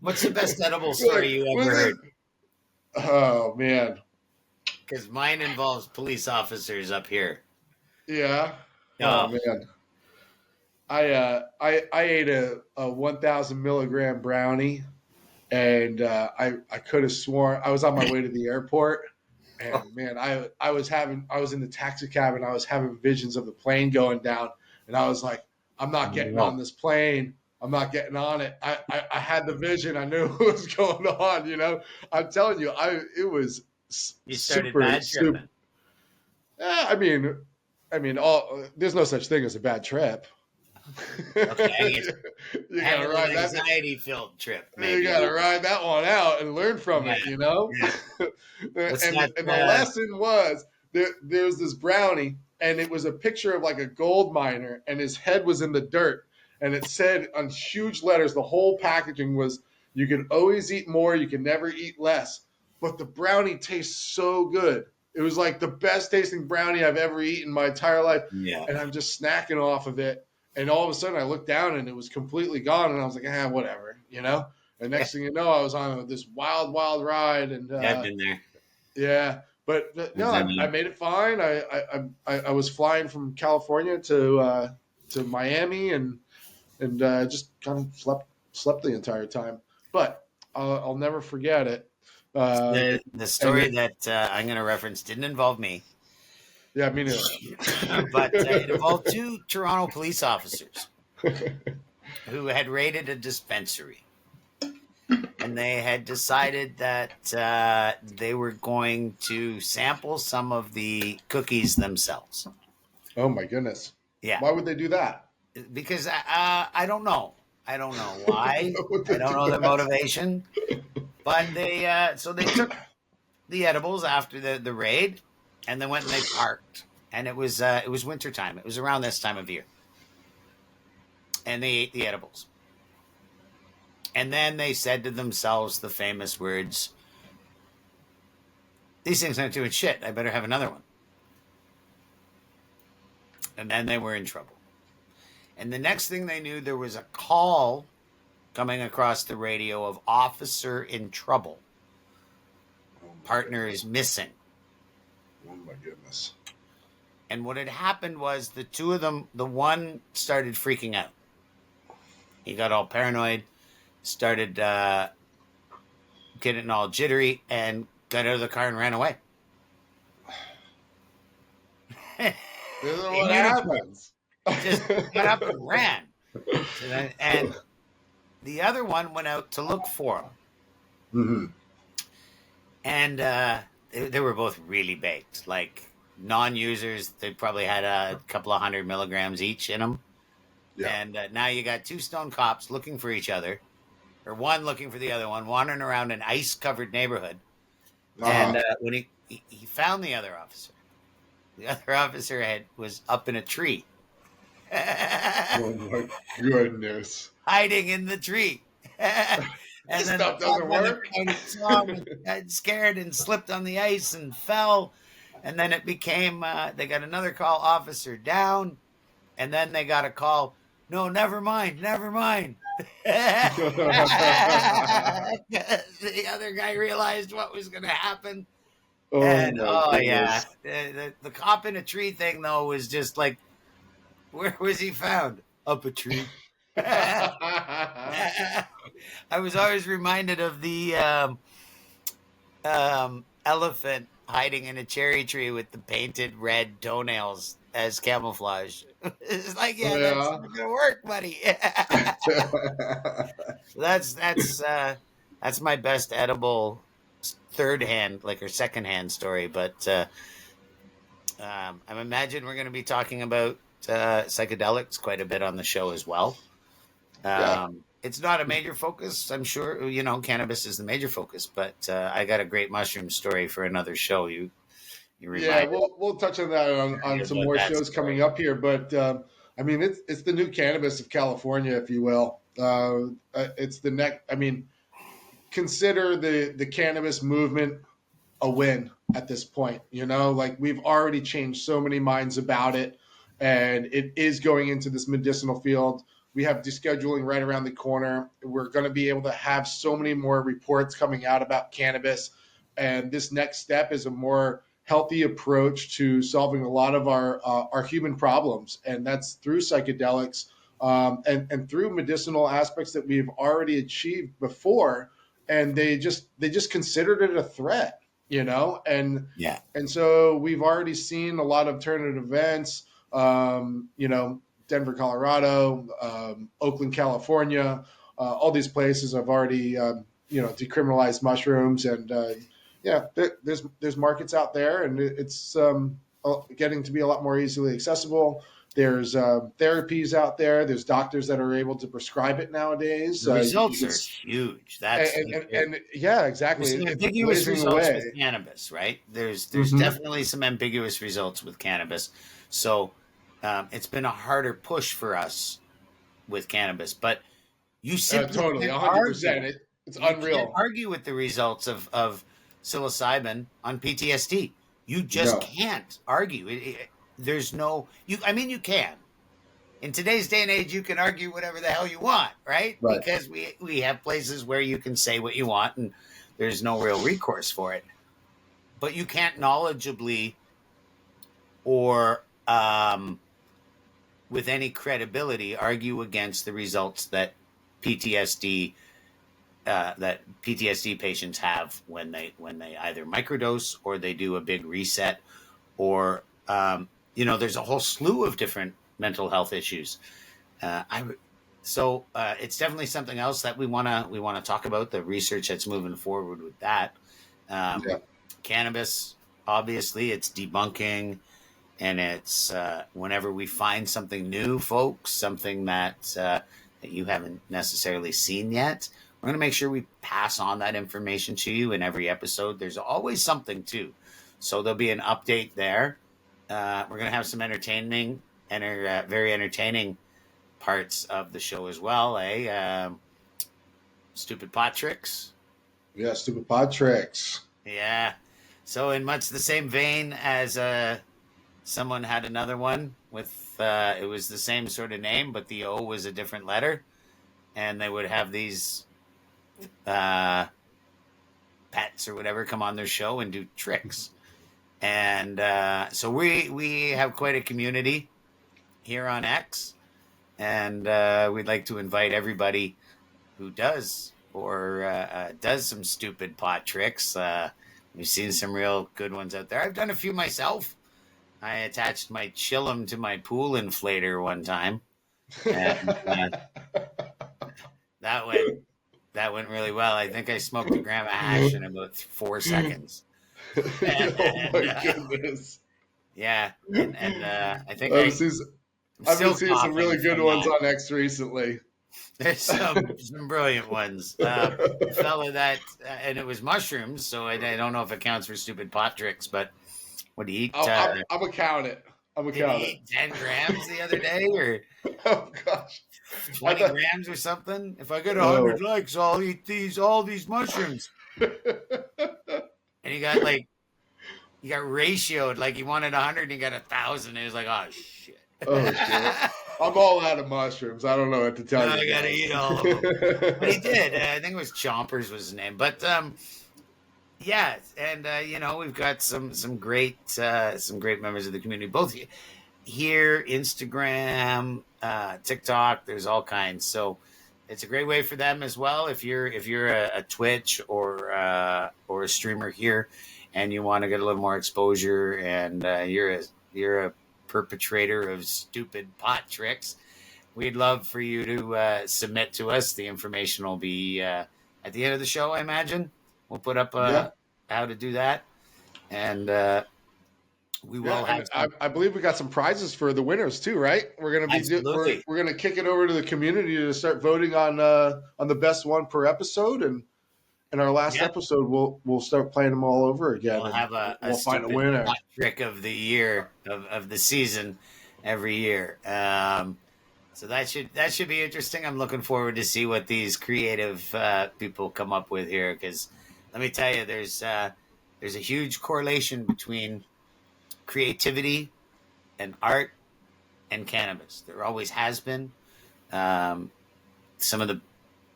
What's the best edible story you ever heard? Oh man. Because mine involves police officers up here. Yeah. Oh man. I ate a 1,000 milligram brownie, and I could have sworn I was on my way to the airport, And man, I was in the taxi cab and I was having visions of the plane going down, and I was like, I'm not getting on this plane. I'm not getting on it. I had the vision. I knew what was going on. You know, I'm telling you, it was You started super, bad super. tripping. There's no such thing as a bad trip. Okay, You gotta ride an that. anxiety-filled trip. Maybe You gotta ride that one out and learn from it. You know. Yeah. And the lesson was there's this brownie, and it was a picture of like a gold miner, and his head was in the dirt, and it said on huge letters, the whole packaging was, "You can always eat more, you can never eat less." But the brownie tastes so good. It was like the best tasting brownie I've ever eaten in my entire life. Yeah. And I'm just snacking off of it. And all of a sudden I looked down and it was completely gone. And I was like, whatever, you know? And next thing you know, I was on this wild, wild ride. And I've been there. Yeah. But no, I made it fine. I was flying from California to Miami and just kind of slept the entire time. But I'll never forget it. The story that I'm going to reference didn't involve me. Yeah, me neither. But it involved 2 Toronto police officers who had raided a dispensary. And they had decided that they were going to sample some of the cookies themselves. Oh, my goodness. Yeah. Why would they do that? Because I don't know. I don't know why. I don't know their motivation. But so they took the edibles after the raid, and they went and they parked. And it was wintertime. It was around this time of year. And they ate the edibles. And then they said to themselves the famous words, "These things aren't doing shit. I better have another one." And then they were in trouble. And the next thing they knew, there was a call coming across the radio of officer in trouble. Partner is missing. Oh, my goodness. And what had happened was the 2 of them, the one started freaking out. He got all paranoid, started getting all jittery, and got out of the car and ran away. This is what happens. Just got up and ran. And the other one went out to look for him. Mm-hmm. And they were both really baked. Like non-users, they probably had a couple of 100 milligrams each in them. Yeah. And now you got 2 stone cops looking for each other, or one looking for the other one, wandering around an ice-covered neighborhood. And when he found the other officer was up in a tree. Oh my goodness! Hiding in the tree. And this stuff doesn't work. Got scared and slipped on the ice and fell. And then it became, they got another call, officer down. And then they got a call, no, never mind. The other guy realized what was going to happen. Yeah. The cop in a tree thing, though, was just like, where was he found? Up a tree. I was always reminded of the elephant hiding in a cherry tree with the painted red toenails as camouflage. It's like, that's not gonna work, buddy. That's my best edible third-hand, or second-hand story. But I imagine we're going to be talking about psychedelics quite a bit on the show as well. It's not a major focus, I'm sure. Cannabis is the major focus, but I got a great mushroom story for another show. You we'll touch on that on some more shows coming up here. But it's the new cannabis of California, if you will. It's the next. Consider the cannabis movement a win at this point. We've already changed so many minds about it, and it is going into this medicinal field. We have descheduling right around the corner. We're going to be able to have so many more reports coming out about cannabis. And this next step is a more healthy approach to solving a lot of our human problems. And that's through psychedelics and through medicinal aspects that we've already achieved before. And they just considered it a threat. Yeah. And so we've already seen a lot of turning events, Denver, Colorado, Oakland, California, all these places have already, decriminalized mushrooms. And there's markets out there, and it's getting to be a lot more easily accessible. There's therapies out there. There's doctors that are able to prescribe it nowadays. The results are huge. That's and yeah, exactly. There's some It's ambiguous blazing results away. with cannabis, right? There's Mhm. definitely some ambiguous results with cannabis. So it's been a harder push for us with cannabis, but you simply Totally, can't 100%. argue. It's You can't unreal. argue with the results of psilocybin on PTSD. You just No. can't argue. There's no you. I mean, you can. In today's day and age, you can argue whatever the hell you want, right? Right. Because we have places where you can say what you want, and there's no real recourse for it. But you can't knowledgeably or with any credibility argue against the results that PTSD patients have when they either microdose or they do a big reset, or there's a whole slew of different mental health issues. So it's definitely something else that we wanna talk about, the research that's moving forward with that. Yeah. Cannabis, obviously, it's debunking, and it's whenever we find something new, folks, something that you haven't necessarily seen yet, we're going to make sure we pass on that information to you in every episode. There's always something too, so there'll be an update there. We're going to have some entertaining and very entertaining parts of the show as well. Stupid pot tricks. Yeah, stupid pod tricks. Yeah. So in much the same vein as someone had another one with it was the same sort of name, but the O was a different letter, and they would have these pets or whatever come on their show and do tricks. And so we have quite a community here on X, and we'd like to invite everybody who does or does some stupid pot tricks. We've seen some real good ones out there. I've done a few myself. I attached my chillum to my pool inflator one time, and that went really well. I think I smoked a gram of hash in about 4 seconds. Oh my goodness. Yeah, and I think I've been seeing some really good ones on X recently. There's some brilliant ones. The fella that, and it was mushrooms, so I don't know if it counts for stupid pot tricks, but what do you eat? I'm a count it. Did he eat 10 grams the other day, or oh gosh, 20 grams or something? If I get 100 likes, I'll eat all these mushrooms. And he got ratioed, like he wanted 100 and he got 1,000. It was like, oh shit. Oh shit. I'm all out of mushrooms. I don't know what to tell you. I gotta eat all of them. But he did. I think it was Chompers was his name. But yeah, and we've got some great members of the community, both here, Instagram, TikTok. There's all kinds. So it's a great way for them as well. If you're a Twitch or a streamer here, and you want to get a little more exposure, and you're a perpetrator of stupid pot tricks, we'd love for you to submit to us. The information will be at the end of the show, I imagine. We'll put up how to do that, and we will have. I believe we got some prizes for the winners too, right? We're gonna be we're gonna kick it over to the community to start voting on the best one per episode, and in our last episode, we'll start playing them all over again. We'll have we'll find a winner. Trick of the year of the season every year. So that should be interesting. I'm looking forward to see what these creative people come up with here, because let me tell you, there's a huge correlation between creativity and art and cannabis. There always has been. Some of the,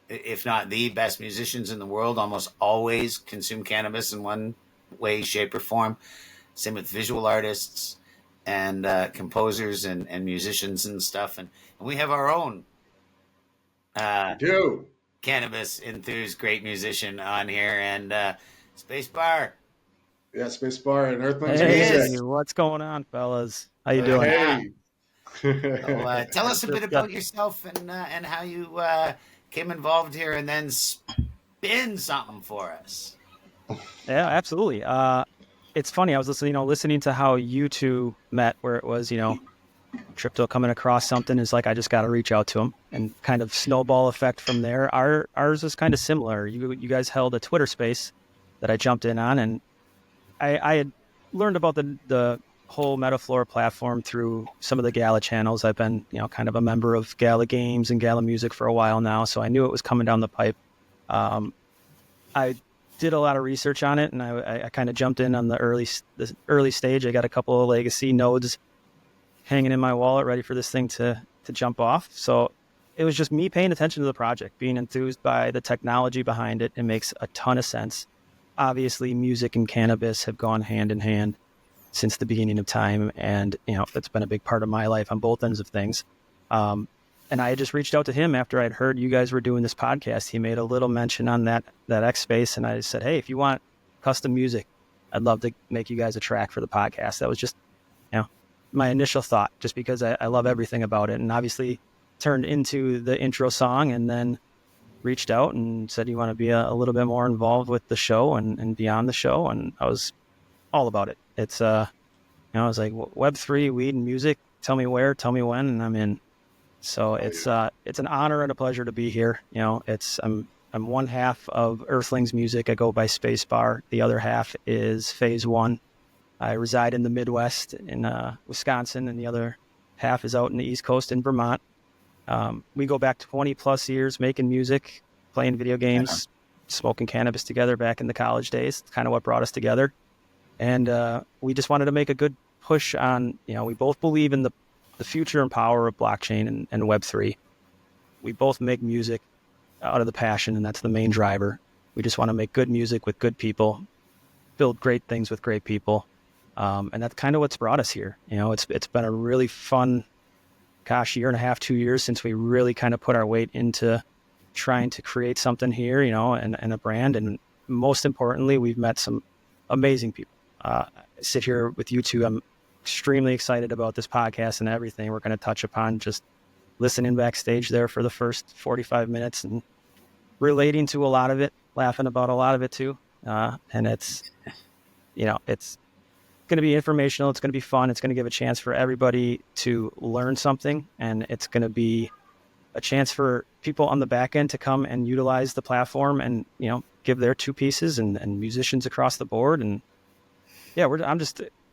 if not the best musicians in the world, almost always consume cannabis in one way, shape, or form. Same with visual artists and composers and musicians and stuff. And we have our own cannabis enthused great musician on here. And Spacebar, Yeah, Spacebar and Earthlings Hey, music. what's going on, fellas? How you doing? Hey. So, tell us a bit Just about yourself and how you came involved here, and then spin something for us. Yeah, absolutely. It's funny. I was listening to how you two met, where it was, Tripto coming across something is like, I just got to reach out to him, and kind of snowball effect from there. Ours is kind of similar. You guys held a Twitter space that I jumped in on, and I had learned about the whole Metaflora platform through some of the Gala channels. I've been, kind of a member of Gala Games and Gala Music for a while now, so I knew it was coming down the pipe. I did a lot of research on it, and I kind of jumped in on the early stage. I got a couple of legacy nodes hanging in my wallet, ready for this thing to jump off. So it was just me paying attention to the project, being enthused by the technology behind it. It makes a ton of sense. Obviously, music and cannabis have gone hand in hand since the beginning of time, and it's been a big part of my life on both ends of things. And I had just reached out to him after I'd heard you guys were doing this podcast. He made a little mention on that X space, and I said, hey, if you want custom music, I'd love to make you guys a track for the podcast. That was just, my initial thought, just because I love everything about it. And obviously turned into the intro song, and then reached out and said, you want to be a little bit more involved with the show and beyond the show. And I was all about it. It's, I was like, Web3, weed and music, tell me where, tell me when, and I'm in. So it's an honor and a pleasure to be here. I'm one half of Earthlings music. I go by Spacebar. The other half is Phase 1. I reside in the Midwest in Wisconsin, and the other half is out in the East Coast in Vermont. We go back 20 plus years making music, playing video games, smoking cannabis together back in the college days. It's kind of what brought us together. And we just wanted to make a good push on, we both believe in the future and power of blockchain and Web3. We both make music out of the passion, and that's the main driver. We just want to make good music with good people, build great things with great people. And that's kind of what's brought us here. It's been a really fun, year and a half, 2 years since we really kind of put our weight into trying to create something here, and a brand. And most importantly, we've met some amazing people. I sit here with you two. I'm extremely excited about this podcast and everything we're going to touch upon. Just listening backstage there for the first 45 minutes and relating to a lot of it, laughing about a lot of it too. And it's going to be informational. It's going to be fun. It's going to give a chance for everybody to learn something. And it's going to be a chance for people on the back end to come and utilize the platform and, give their two pieces, and musicians across the board. And yeah,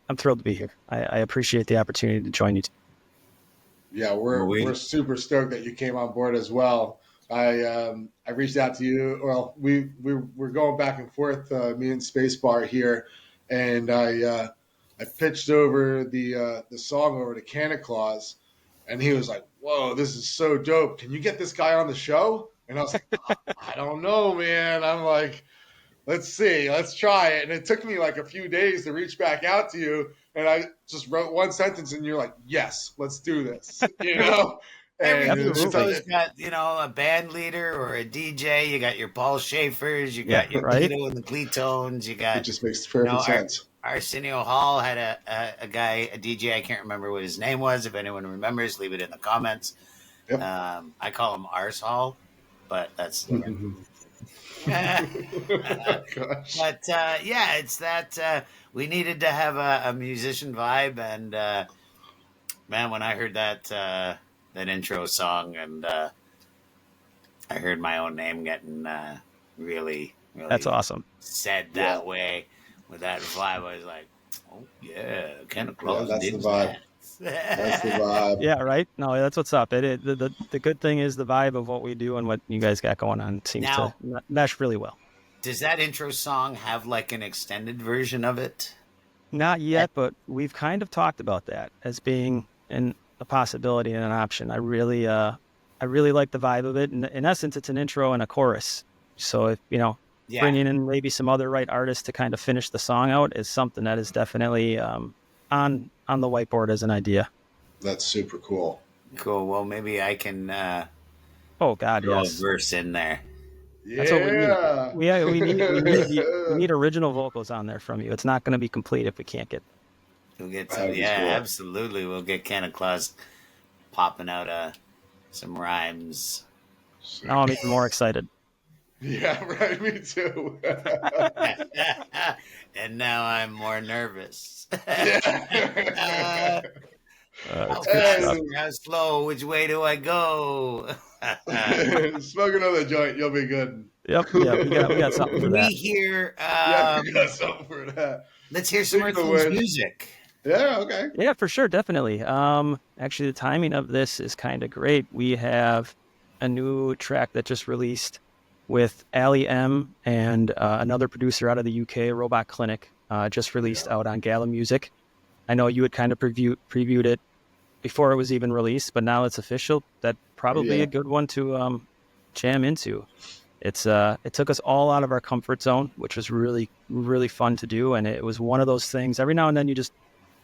I'm thrilled to be here. I appreciate the opportunity to join you. Yeah, we're super stoked that you came on board as well. I reached out to you. Well, we're going back and forth, me and Spacebar here, and I pitched over the song over to Canna Claus, and he was like, "Whoa, this is so dope! Can you get this guy on the show?" And I was like, "I don't know, man." I'm like, "Let's see, let's try it." And it took me like a few days to reach back out to you, and I just wrote one sentence, and you're like, "Yes, let's do this," Every And show's got, a band leader or a DJ. You got your Paul Schaefer's, you got your Tito and the Cletones, you got. It just makes perfect sense. Arsenio Hall had a guy, a DJ. I can't remember what his name was. If anyone remembers, leave it in the comments. Yep. I call him Ars Hall, but that's. But it's that we needed to have a musician vibe, and man, when I heard that intro song, and I heard my own name getting really that's awesome said that way with that vibe, I was like, oh yeah, kind of close. That's the vibe. That's the vibe. Yeah, right. No, that's what's up. The good thing is the vibe of what we do and what you guys got going on seems to mesh really well. Does that intro song have like an extended version of it? Not yet, but we've kind of talked about that as being a possibility and an option. I really like the vibe of it. And in essence, it's an intro and a chorus. So if, bringing in maybe some other right artists to kind of finish the song out is something that is definitely on the whiteboard as an idea. That's super cool. Cool. Well, maybe I can throw a verse in there. That's what we need. Yeah. We need original vocals on there from you. It's not going to be complete if we can't get. We'll get That some. was Yeah, cool. absolutely. We'll get Santa Claus popping out some rhymes. Now I'm even more excited. Yeah, right. Me too. And now I'm more nervous. Yeah. How It's good stuff. fast, how slow? Which way do I go? Smoke another joint, you'll be good. Yep. Yeah, we got something for We that. hear. Yeah, we got something for that. Let's hear some Speaking of Earthlings which- music. Yeah, okay. Yeah, for sure, definitely. Actually, the timing of this is kind of great. We have a new track that just released with Elyisum and another producer out of the UK, Robot Clinic, just released out on Gala Music. I know you had kind of previewed it before it was even released, but now it's official. That probably a good one to jam into. It took us all out of our comfort zone, which was really, really fun to do. And it was one of those things, every now and then you just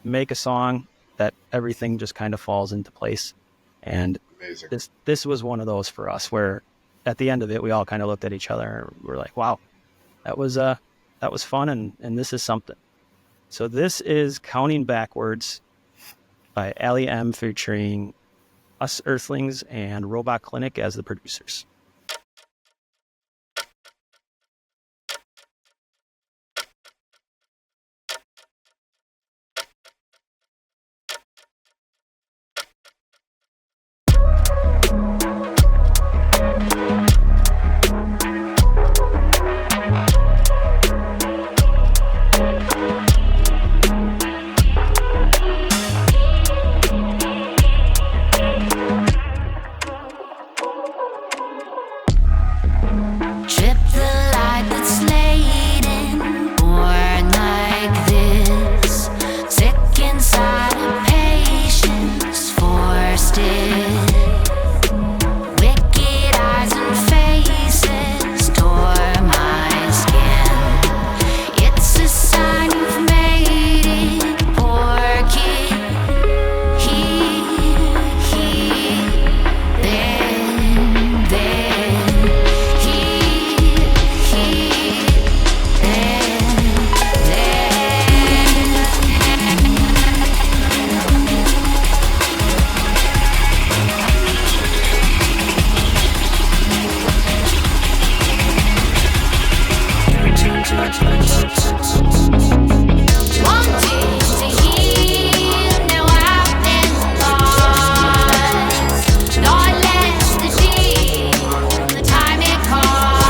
make a song that everything just kind of falls into place. And Amazing. this was one of those for us where at the end of it, we all kind of looked at each other and we're like, wow, that was fun. And this is something. So this is Counting Backwards by Elyisum featuring us Earthlings and Robot Clinic as the producers. Trip the light that's laden, born like this. Sick inside of patience, forced it. Wicked eyes and faces tore my skin. It's a sign you've made it, poor kid. Wanting to heal, now I've been lost. Not less the deep, the time it cost.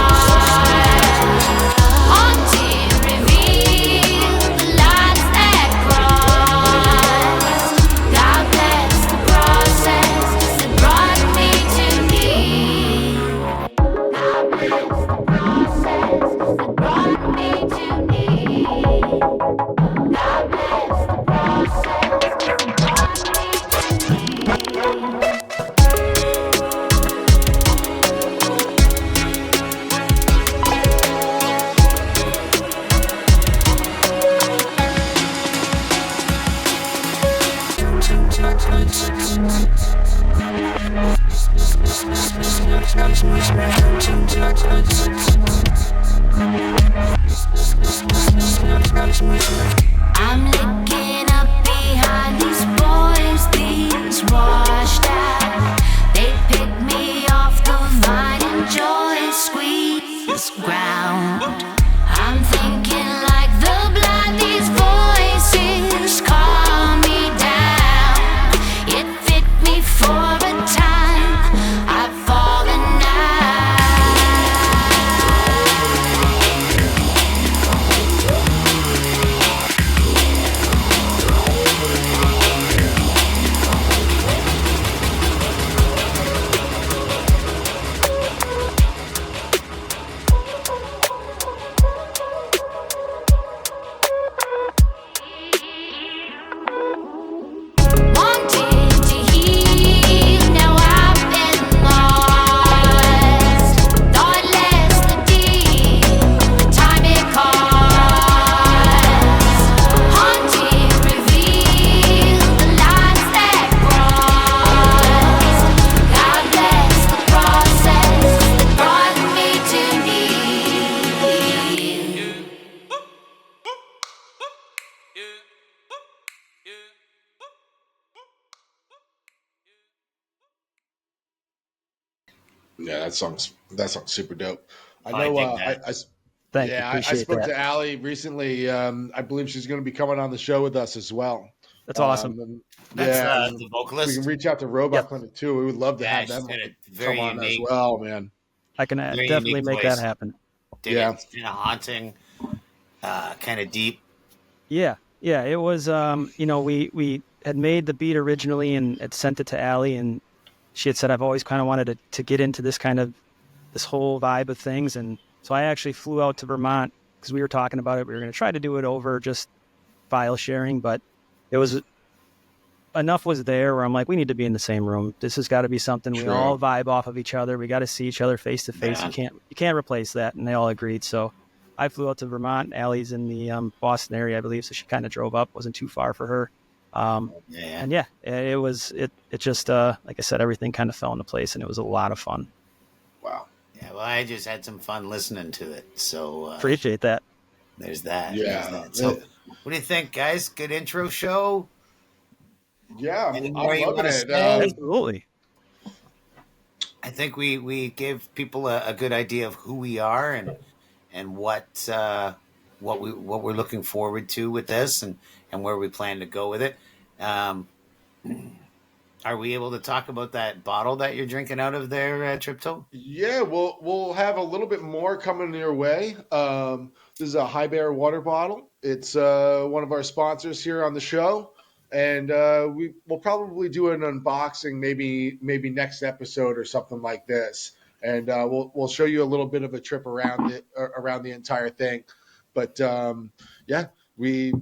Haunting, reveal the lines that cross. God bless the process that brought me to me. God bless the process that brought me to me. God bless the process that brought me to me. I'm licking up behind these boys, these washed out. They pick me off the vine and joy squeeze ground. I'm thinking like the blind, these voices calm me down. It fit me for a time, I've fallen out. Yeah, that sounds super dope. I Oh, I know. dig that. Thank you. I Appreciate spoke that. to Allie recently. I believe she's going to be coming on the show with us as well. That's awesome. And That's yeah, and the we can vocalist. reach out to Robot Yep. Clinic too. We would love to Yeah, have she's them got a come very on as unique, well, man. I can very definitely unique make that voice. happen. Dig it. Yeah. It's kind of haunting, kind of deep. Yeah. Yeah. It was, we had made the beat originally and had sent it to Allie, and she had said, I've always kind of wanted to get into this whole vibe of things. And so I actually flew out to Vermont because we were talking about it. We were going to try to do it over just file sharing, but it was enough was there where I'm like, we need to be in the same room. This has got to be something we all True. vibe off of each other. We got to see each other face to face. Yeah. You can't replace that. And they all agreed. So I flew out to Vermont. Allie's in the Boston area, I believe. So she kind of drove up, wasn't too far for her. Yeah. And yeah, it just, like I said, everything kind of fell into place and it was a lot of fun. Wow. Yeah. Well, I just had some fun listening to it. So Appreciate that. there's that. Yeah. There's that. So, what do you think, guys? Good intro show. Yeah, I'm Anything more you loving wanna it. say? Absolutely. I think we give people a good idea of who we are and what we're looking forward to with this and where we plan to go with it. Um, are we able to talk about that bottle that you're drinking out of there, Tripto? Yeah, we'll have a little bit more coming your way. This is a HiBear water bottle. It's one of our sponsors here on the show, and we'll probably do an unboxing maybe next episode or something like this, and we'll show you a little bit of a trip around the entire thing. But yeah, we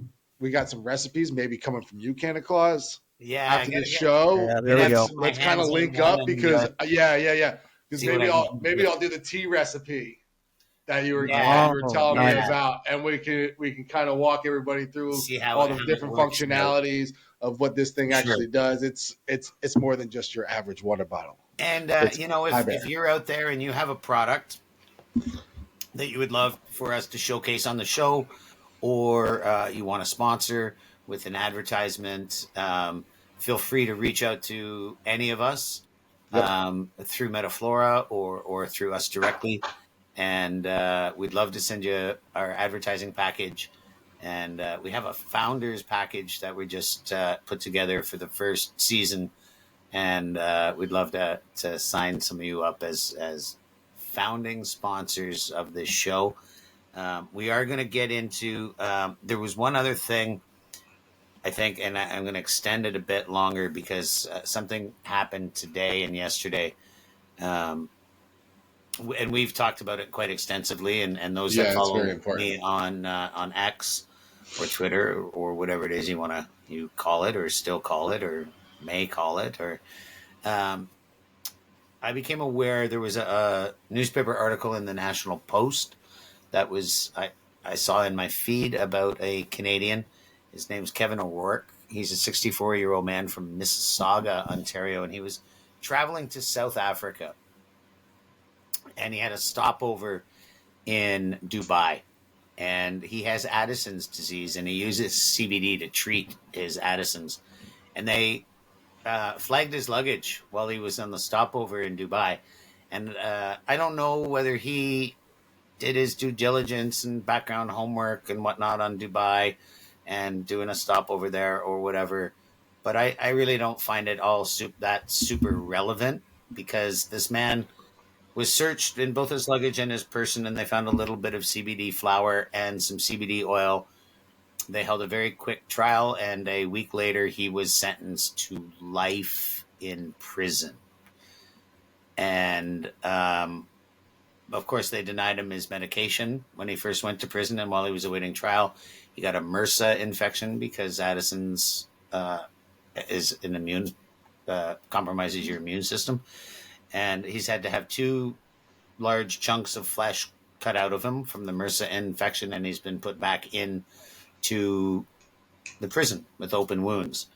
got some recipes maybe coming from you, Canada Claus. Yeah, After the show, Yeah, there we go. let's kind of link up because yeah, because See what maybe I can maybe do. I'll do the tea recipe that you were Yeah. telling me Yeah. about, and we can kind of walk everybody through See how all it- the how it different works, functionalities of what this thing Sure. actually does. It's more than just your average water bottle. And It's if HiBear. you're out there and you have a product that you would love for us to showcase on the show, or you want to sponsor with an advertisement, feel free to reach out to any of us through Metaflora or through us directly. And we'd love to send you our advertising package. And we have a founders package that we just put together for the first season. And we'd love to sign some of you up as founding sponsors of this show. We are going to get into, there was one other thing, I think, and I'm going to extend it a bit longer because something happened today and yesterday. And we've talked about it quite extensively. And those Yeah, that it's follow very important. me on X or Twitter or whatever it is you call it or still call it or may call it, or I became aware there was a newspaper article in the National Post that was I saw in my feed about a Canadian. His name's Kevin O'Rourke. He's a 64-year-old man from Mississauga, Ontario, and he was traveling to South Africa. And he had a stopover in Dubai. And he has Addison's disease, and he uses CBD to treat his Addison's. And they flagged his luggage while he was on the stopover in Dubai. And I don't know whether he did his due diligence and background homework and whatnot on Dubai and doing a stopover there or whatever. But I really don't find it all that super relevant because this man was searched in both his luggage and his person, and they found a little bit of CBD flower and some CBD oil. They held a very quick trial, and a week later, he was sentenced to life in prison. And, of course, they denied him his medication when he first went to prison, and while he was awaiting trial, he got a MRSA infection because Addison's is an immune compromises your immune system, and he's had to have 2 large chunks of flesh cut out of him from the MRSA infection, and he's been put back in to the prison with open wounds.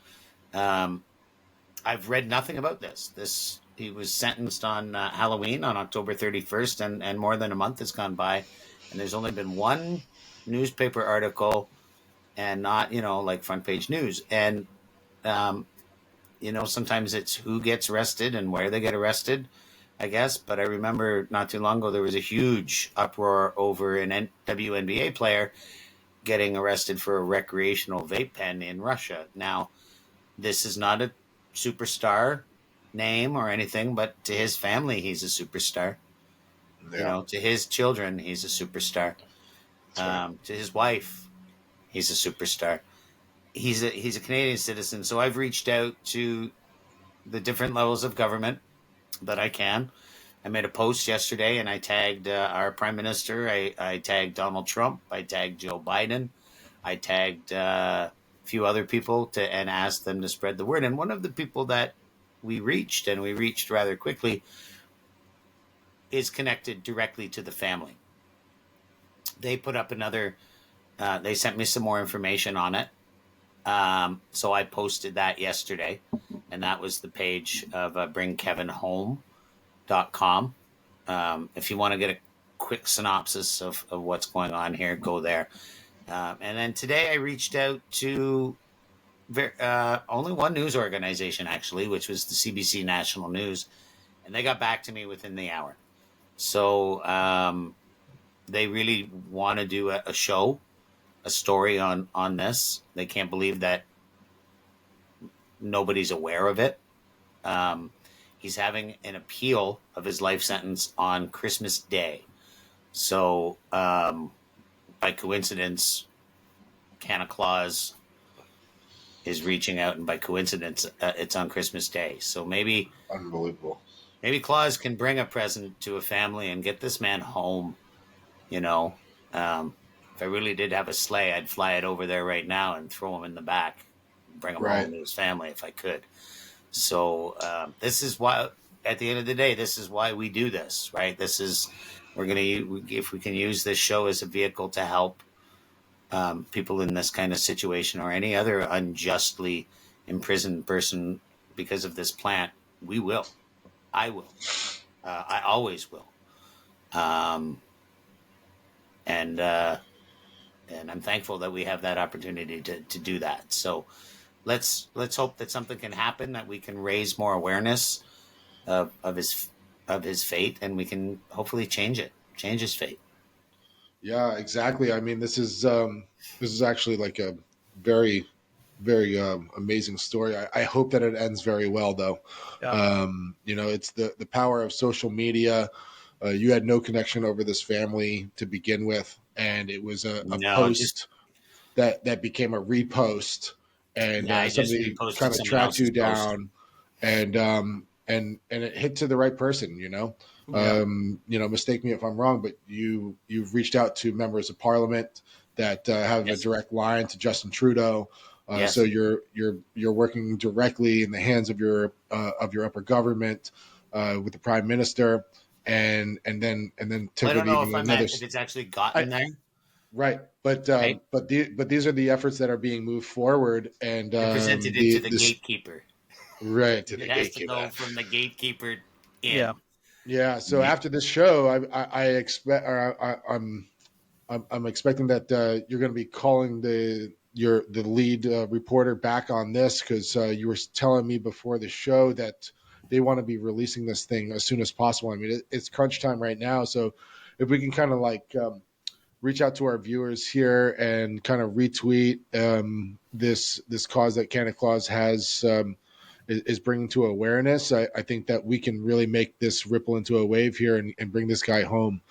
I've read nothing about this. He was sentenced on Halloween on October 31st, and more than a month has gone by, and there's only been one newspaper article, and not like front page news. And sometimes it's who gets arrested and where they get arrested. I guess, but I remember not too long ago there was a huge uproar over an WNBA player getting arrested for a recreational vape pen in Russia. Now, this is not a superstar name or anything, but to his family, he's a superstar. Yeah, To his children, he's a superstar. that's right. To his wife, he's a superstar. He's a Canadian citizen, so I've reached out to the different levels of government that I can. I made a post yesterday and I tagged our prime minister. I tagged Donald Trump. I tagged Joe Biden. I tagged a few other people and asked them to spread the word. And one of the people that we reached, and we reached rather quickly, is connected directly to the family. They put up they sent me some more information on it. So I posted that yesterday, and that was the page of bringkevinhome.com. If you want to get a quick synopsis of what's going on here, go there. And then today I reached out to only one news organization, actually, which was the CBC National News, and they got back to me within the hour. So they really want to do a show, a story on this. They can't believe that nobody's aware of it. He's having an appeal of his life sentence on Christmas Day. So by coincidence, Santa Claus is reaching out, and by coincidence, it's on Christmas Day. So maybe Unbelievable. Maybe Claus can bring a present to a family and get this man home. If I really did have a sleigh, I'd fly it over there right now and throw him in the back, bring him home to his family if I could. So this is why, at the end of the day, this is why we do this, right? If we can use this show as a vehicle to help people in this kind of situation or any other unjustly imprisoned person because of this plant, we will. I will. I always will. And I'm thankful that we have that opportunity to do that. So let's hope that something can happen, that we can raise more awareness of his fate, and we can hopefully change his fate. Yeah, exactly. I mean, this is actually like a very, very amazing story. I hope that it ends very well, though. Yeah. It's the power of social media. You had no connection over this family to begin with, and it was a post that became a repost, and I just somebody reposted kind of someone tracked you else's post. down, and it hit to the right person. Mistake me if I'm wrong, but you've reached out to members of parliament that have a direct line to Justin Trudeau. So you're working directly in the hands of your upper government with the prime minister, and then took I don't it know even another. if it's actually gotten there. Right, but Right? but these are the efforts that are being moved forward, and I presented it to the gatekeeper. right to the It has to gatekeeper. go from the gatekeeper in. Yeah. Yeah. So after this show, I expect, or I'm expecting that you're going to be calling the lead reporter back on this, because you were telling me before the show that they want to be releasing this thing as soon as possible. I mean, it's crunch time right now, so if we can kind of like reach out to our viewers here and kind of retweet this cause that Santa Claus has is bringing to awareness, I think that we can really make this ripple into a wave here and bring this guy home.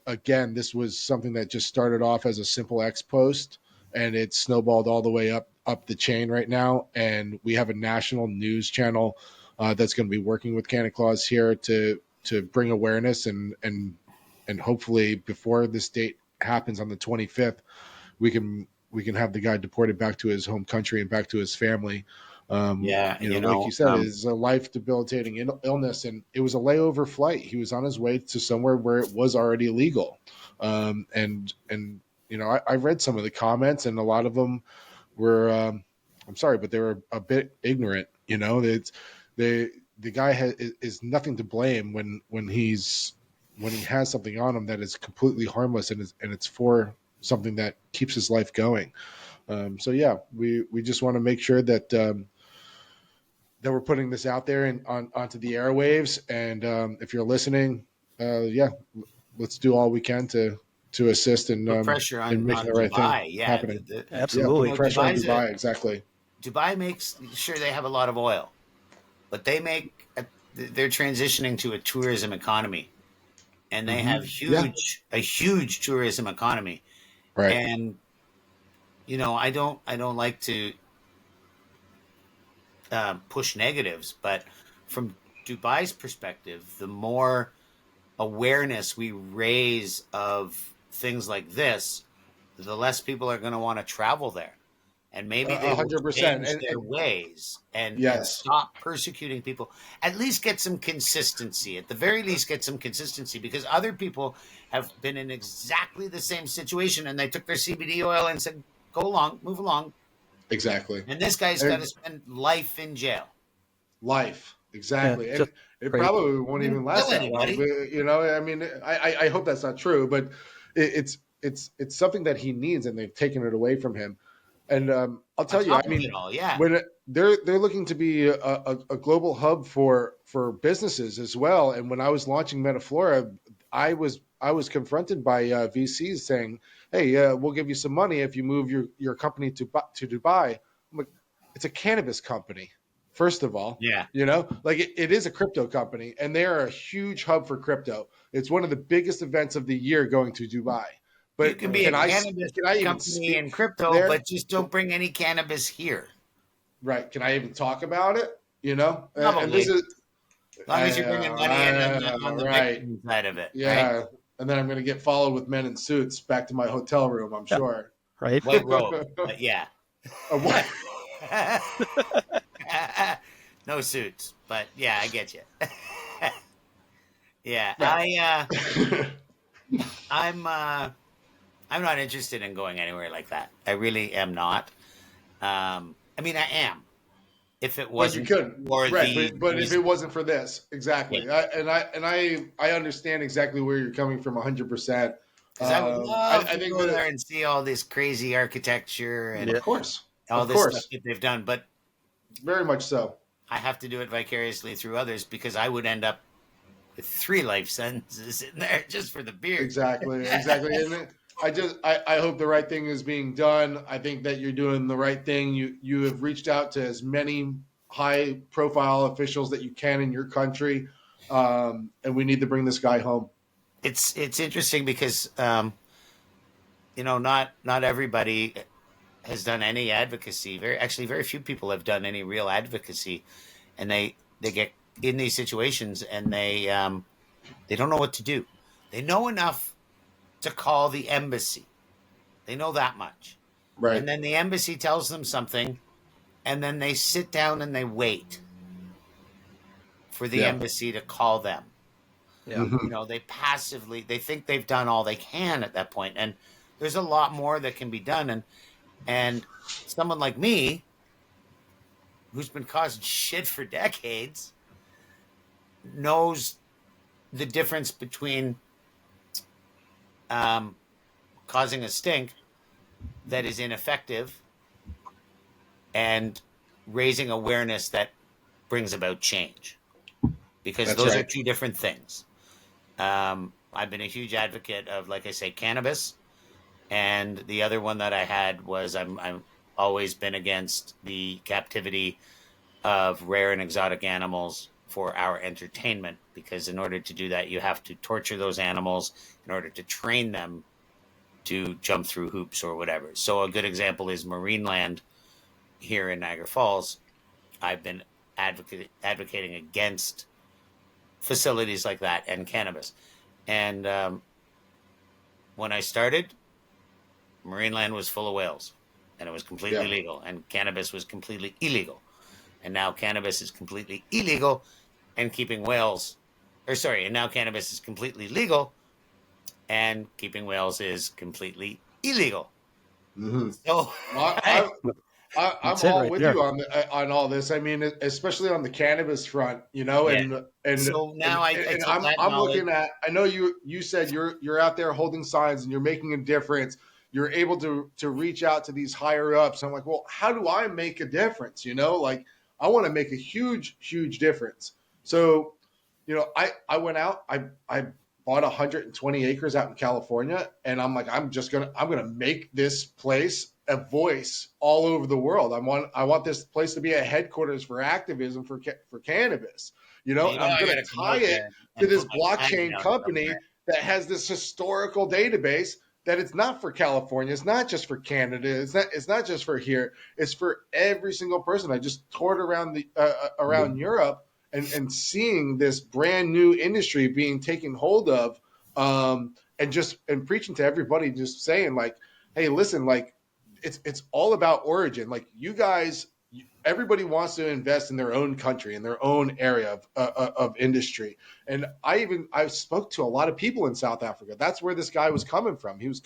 Again, this was something that just started off as a simple X post, and it snowballed all the way up the chain right now. And we have a national news channel that's going to be working with Santa Claus here to bring awareness, and hopefully before this date happens on the 25th, we can have the guy deported back to his home country and back to his family. Like you said, it's a life debilitating illness, and it was a layover flight. He was on his way to somewhere where it was already legal. I read some of the comments, and a lot of them were, I'm sorry, but they were a bit ignorant. The guy is nothing to blame when he has something on him that is completely harmless, and it's for something that keeps his life going. We just want to make sure that that we're putting this out there and onto the airwaves. And if you're listening, let's do all we can to assist in Put pressure in on making the right Dubai. thing Yeah, happening. Absolutely. Put pressure on Dubai's Dubai. Exactly. Dubai makes sure they have a lot of oil, but they're transitioning to a tourism economy, and they have a huge tourism economy. Right. And I don't like to push negatives, but from Dubai's perspective, the more awareness we raise of things like this, the less people are going to want to travel there. And maybe they will 100%. change their ways and stop persecuting people. At least get some consistency. At the very least, get some consistency, because other people have been in exactly the same situation, and they took their CBD oil and said, "Go along, move along." Exactly. And this guy's got to spend life in jail. Life. Exactly. Yeah, And it probably won't even last that long. Anybody. But, I mean, I hope that's not true, but it's something that he needs, and they've taken it away from him. And I'll tell you, I mean, when they're looking to be a global hub for businesses as well. And when I was launching Metaflora, I was confronted by VCs saying, "Hey, we'll give you some money if you move your company to Dubai." I'm like, it's a cannabis company, first of all. Yeah. Like it is a crypto company, and they are a huge hub for crypto. It's one of the biggest events of the year going to Dubai. But you can be a cannabis company in crypto, there? But just don't bring any cannabis here. Right. Can I even talk about it? Probably. And this is, as long as you're bringing money in on the victim side of it. Yeah. Right? And then I'm going to get followed with men in suits back to my hotel room, I'm sure. Right. White robe. But yeah. No suits. But yeah, I get you. Yeah. Right. I'm not interested in going anywhere like that. I really am not. I mean, I am. If it wasn't but if it wasn't for this, exactly. Yeah. I understand exactly where you're coming from, 100%. Because I would love to go there and see all this crazy architecture and of course, all this stuff that they've done. But very much so. I have to do it vicariously through others, because I would end up with 3 life sentences in there just for the beer. Exactly. And I hope the right thing is being done. I think that you're doing the right thing. You have reached out to as many high profile officials that you can in your country. And we need to bring this guy home. It's interesting because, not everybody has done any advocacy. Very few people have done any real advocacy, and they get in these situations and they don't know what to do. They know enough to call the embassy. They know that much. Right. And then the embassy tells them something, and then they sit down and they wait for the embassy to call them. Yeah. They think they've done all they can at that point. And there's a lot more that can be done. And someone like me, who's been causing shit for decades, knows the difference between causing a stink that is ineffective and raising awareness that brings about change, because those are 2 different things. I've been a huge advocate of, like I say, cannabis, and the other one that I had was I'm always been against the captivity of rare and exotic animals for our entertainment, because in order to do that, you have to torture those animals in order to train them to jump through hoops or whatever. So a good example is Marineland here in Niagara Falls. I've been advocating against facilities like that and cannabis. And when I started, Marineland was full of whales, and it was completely legal, and cannabis was completely illegal. And now cannabis is completely illegal and keeping whales, and now cannabis is completely legal and keeping whales is completely illegal. Mm-hmm. So I'm all with you on all this. I mean, especially on the cannabis front, and so now I'm looking at. I know you said you're out there holding signs and you're making a difference. You're able to reach out to these higher ups. I'm like, well, how do I make a difference? Like I want to make a huge difference. So, I went out, I bought 120 acres out in California, and I'm like, I'm gonna make this place a voice all over the world. I want this place to be a headquarters for activism for cannabis. I'm going to tie it to this blockchain company that has this historical database that it's not for California. It's not just for Canada. It's not just for here. It's for every single person. I just toured around around Europe and seeing this brand new industry being taken hold of, and preaching to everybody, just saying like, hey, listen, like it's all about origin. Like you guys, everybody wants to invest in their own country, in their own area of industry. And I spoke to a lot of people in South Africa. That's where this guy was coming from. He was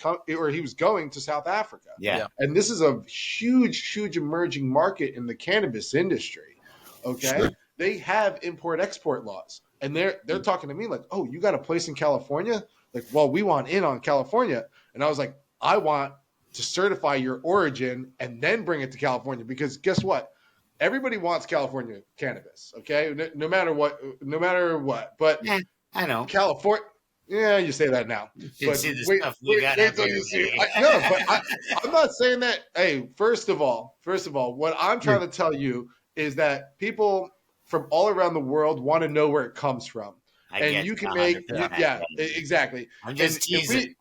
going to South Africa. Yeah. And this is a huge emerging market in the cannabis industry. Okay. Sure. They have import-export laws. And they're talking to me like, oh, you got a place in California? Like, well, we want in on California. And I was like, I want to certify your origin and then bring it to California, because guess what? Everybody wants California cannabis, okay? No matter what. But yeah, I know California. Yeah, you say that now. But see the stuff we got out there. No, but I'm not saying that. Hey, first of all, what I'm trying to tell you is that people from all around the world want to know where it comes from, and you can make exactly. I'm just teasing.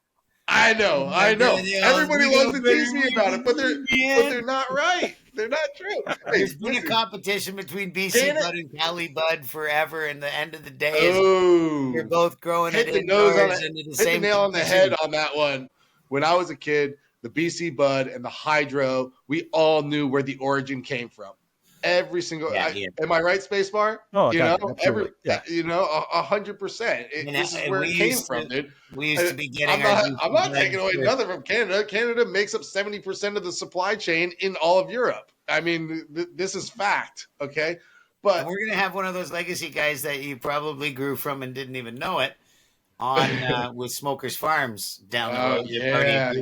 I know. Everybody loves to tease me about it, but they're not right. They're not true. Hey, there's been a competition between BC Bud and Cali Bud forever, and the end of the day you're both growing it indoors into the same. Hit the nail on the head on that one. When I was a kid, the BC Bud and the Hydro, we all knew where the origin came from. Every single, am I right, Spacebar? Oh, 100%. This is where it came from, dude. We used to be getting. I'm not taking away nothing from Canada. Canada makes up 70% of the supply chain in all of Europe. I mean, this is fact, okay? But we're gonna have one of those legacy guys that you probably grew from and didn't even know it on with Smokers Farms down the road. Yeah.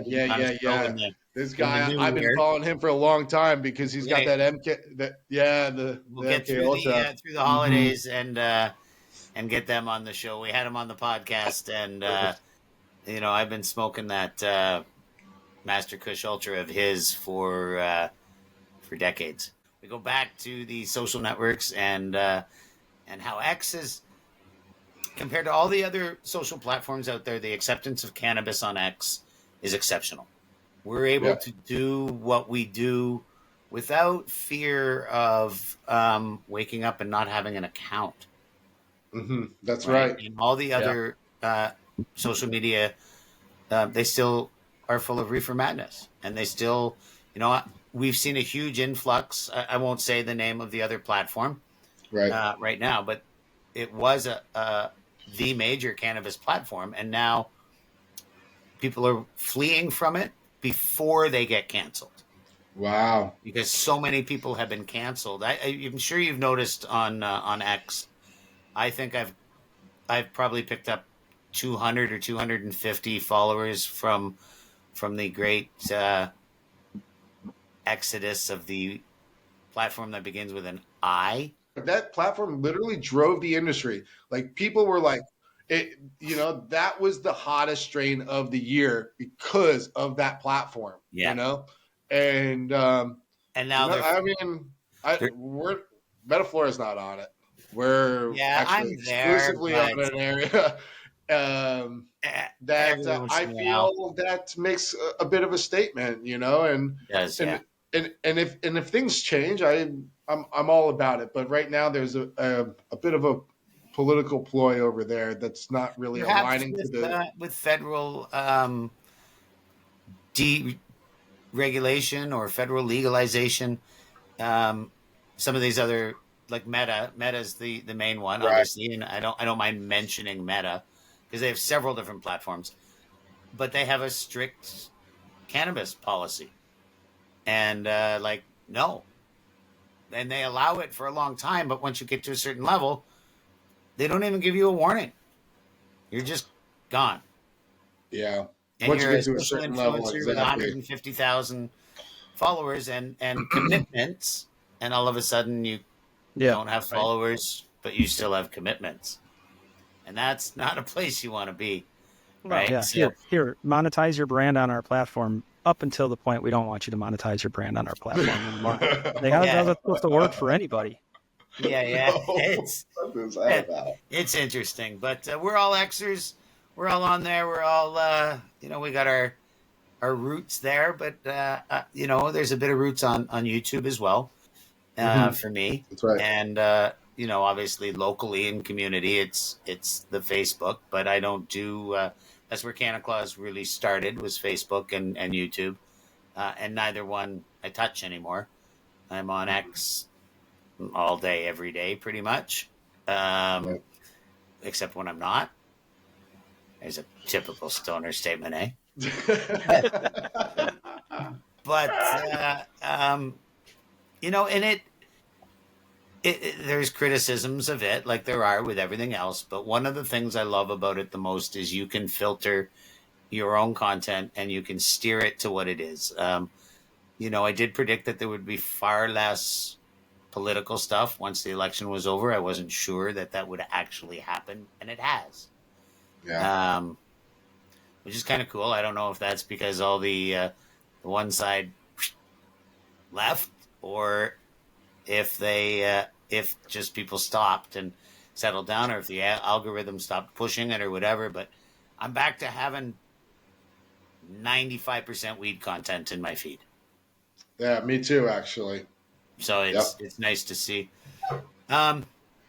This guy, I've been following him for a long time because he's got that MK. We'll get through the holidays and get them on the show. We had him on the podcast, and I've been smoking that Master Kush Ultra of his for decades. We go back to the social networks and how X is, compared to all the other social platforms out there, the acceptance of cannabis on X is exceptional. We're able to do what we do without fear of waking up and not having an account. Mm-hmm. That's right. And all the other social media, they still are full of reefer madness. And they still, we've seen a huge influx. I won't say the name of the other platform right now, but it was the major cannabis platform. And now people are fleeing from it before they get canceled. Wow. Because so many people have been canceled. I'm sure you've noticed on X. I think I've probably picked up 200 or 250 followers from the great exodus of the platform that begins with an I. That platform literally drove the industry. Like people were like, that was the hottest strain of the year because of that platform. Yeah. And now metaflora is not on it. We're actually exclusively on an area that I feel that makes a bit of a statement, and if things change, I'm all about it. But right now there's a bit of a political ploy over there that's not really aligning with federal deregulation or federal legalization. Some of these other, like Meta's the main one, obviously, and I don't mind mentioning Meta because they have several different platforms, but they have a strict cannabis policy, and no, and they allow it for a long time, but once you get to a certain level, they don't even give you a warning. You're just gone. Yeah. And once you're a social influencer with 150,000 followers and commitments, and all of a sudden you Yeah. don't have followers, but you still have commitments. And that's not a place you want to be. Right. Yeah. So, Here, monetize your brand on our platform up until the point we don't want you to monetize your brand on our platform anymore. Like, how's that supposed to work for anybody? yeah. No. What is that about? It's interesting, but we're all Xers. We're all on there. We're all, we got our roots there, but there's a bit of roots on YouTube as well. For me. That's right. And obviously locally in community, it's the Facebook, but I don't do. That's where Canna Claus really started, was Facebook and YouTube, and neither one I touch anymore. I'm on X all day, every day, pretty much, except when I'm not. There's a typical stoner statement, eh? But and there's criticisms of it, like there are with everything else. But one of the things I love about it the most is you can filter your own content and you can steer it to what it is. I did predict that there would be far less political stuff once the election was over. I wasn't sure that would actually happen, and it has. Yeah. Which is kind of cool. I don't know if that's because all the one side left, or if if just people stopped and settled down, or if the algorithm stopped pushing it or whatever. But I'm back to having 95% weed content in my feed. Yeah, me too, actually. So it's nice to see.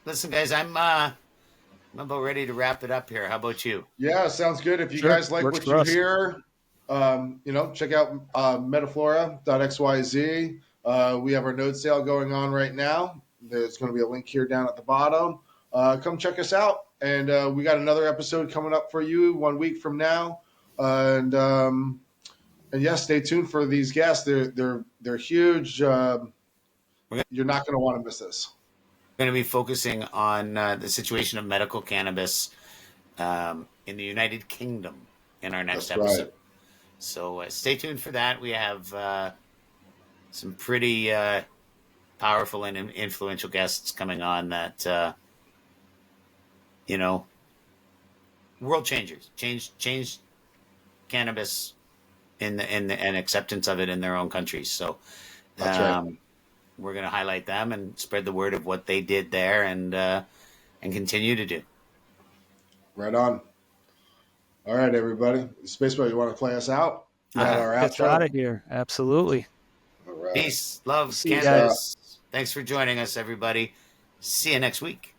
Listen, guys, I'm about ready to wrap it up here. How about you? Yeah, sounds good. If you guys like what you hear, check out metaflora.xyz. We have our node sale going on right now. There's going to be a link here down at the bottom. Come check us out. And we got another episode coming up for you 1 week from now. And stay tuned for these guests. They're huge. You're not going to want to miss this. We're going to be focusing on the situation of medical cannabis in the United Kingdom in our next episode. Right. So stay tuned for that. We have some pretty powerful and influential guests coming on that, world changers, change cannabis and acceptance of it in their own countries. So that's right. We're going to highlight them and spread the word of what they did there and continue to do. Right on. All right, everybody. Spaceboy, you want to play us out? Our Get outro? out of here. Absolutely. All right. Peace, love, See you cannabis. Thanks for joining us, everybody. See you next week.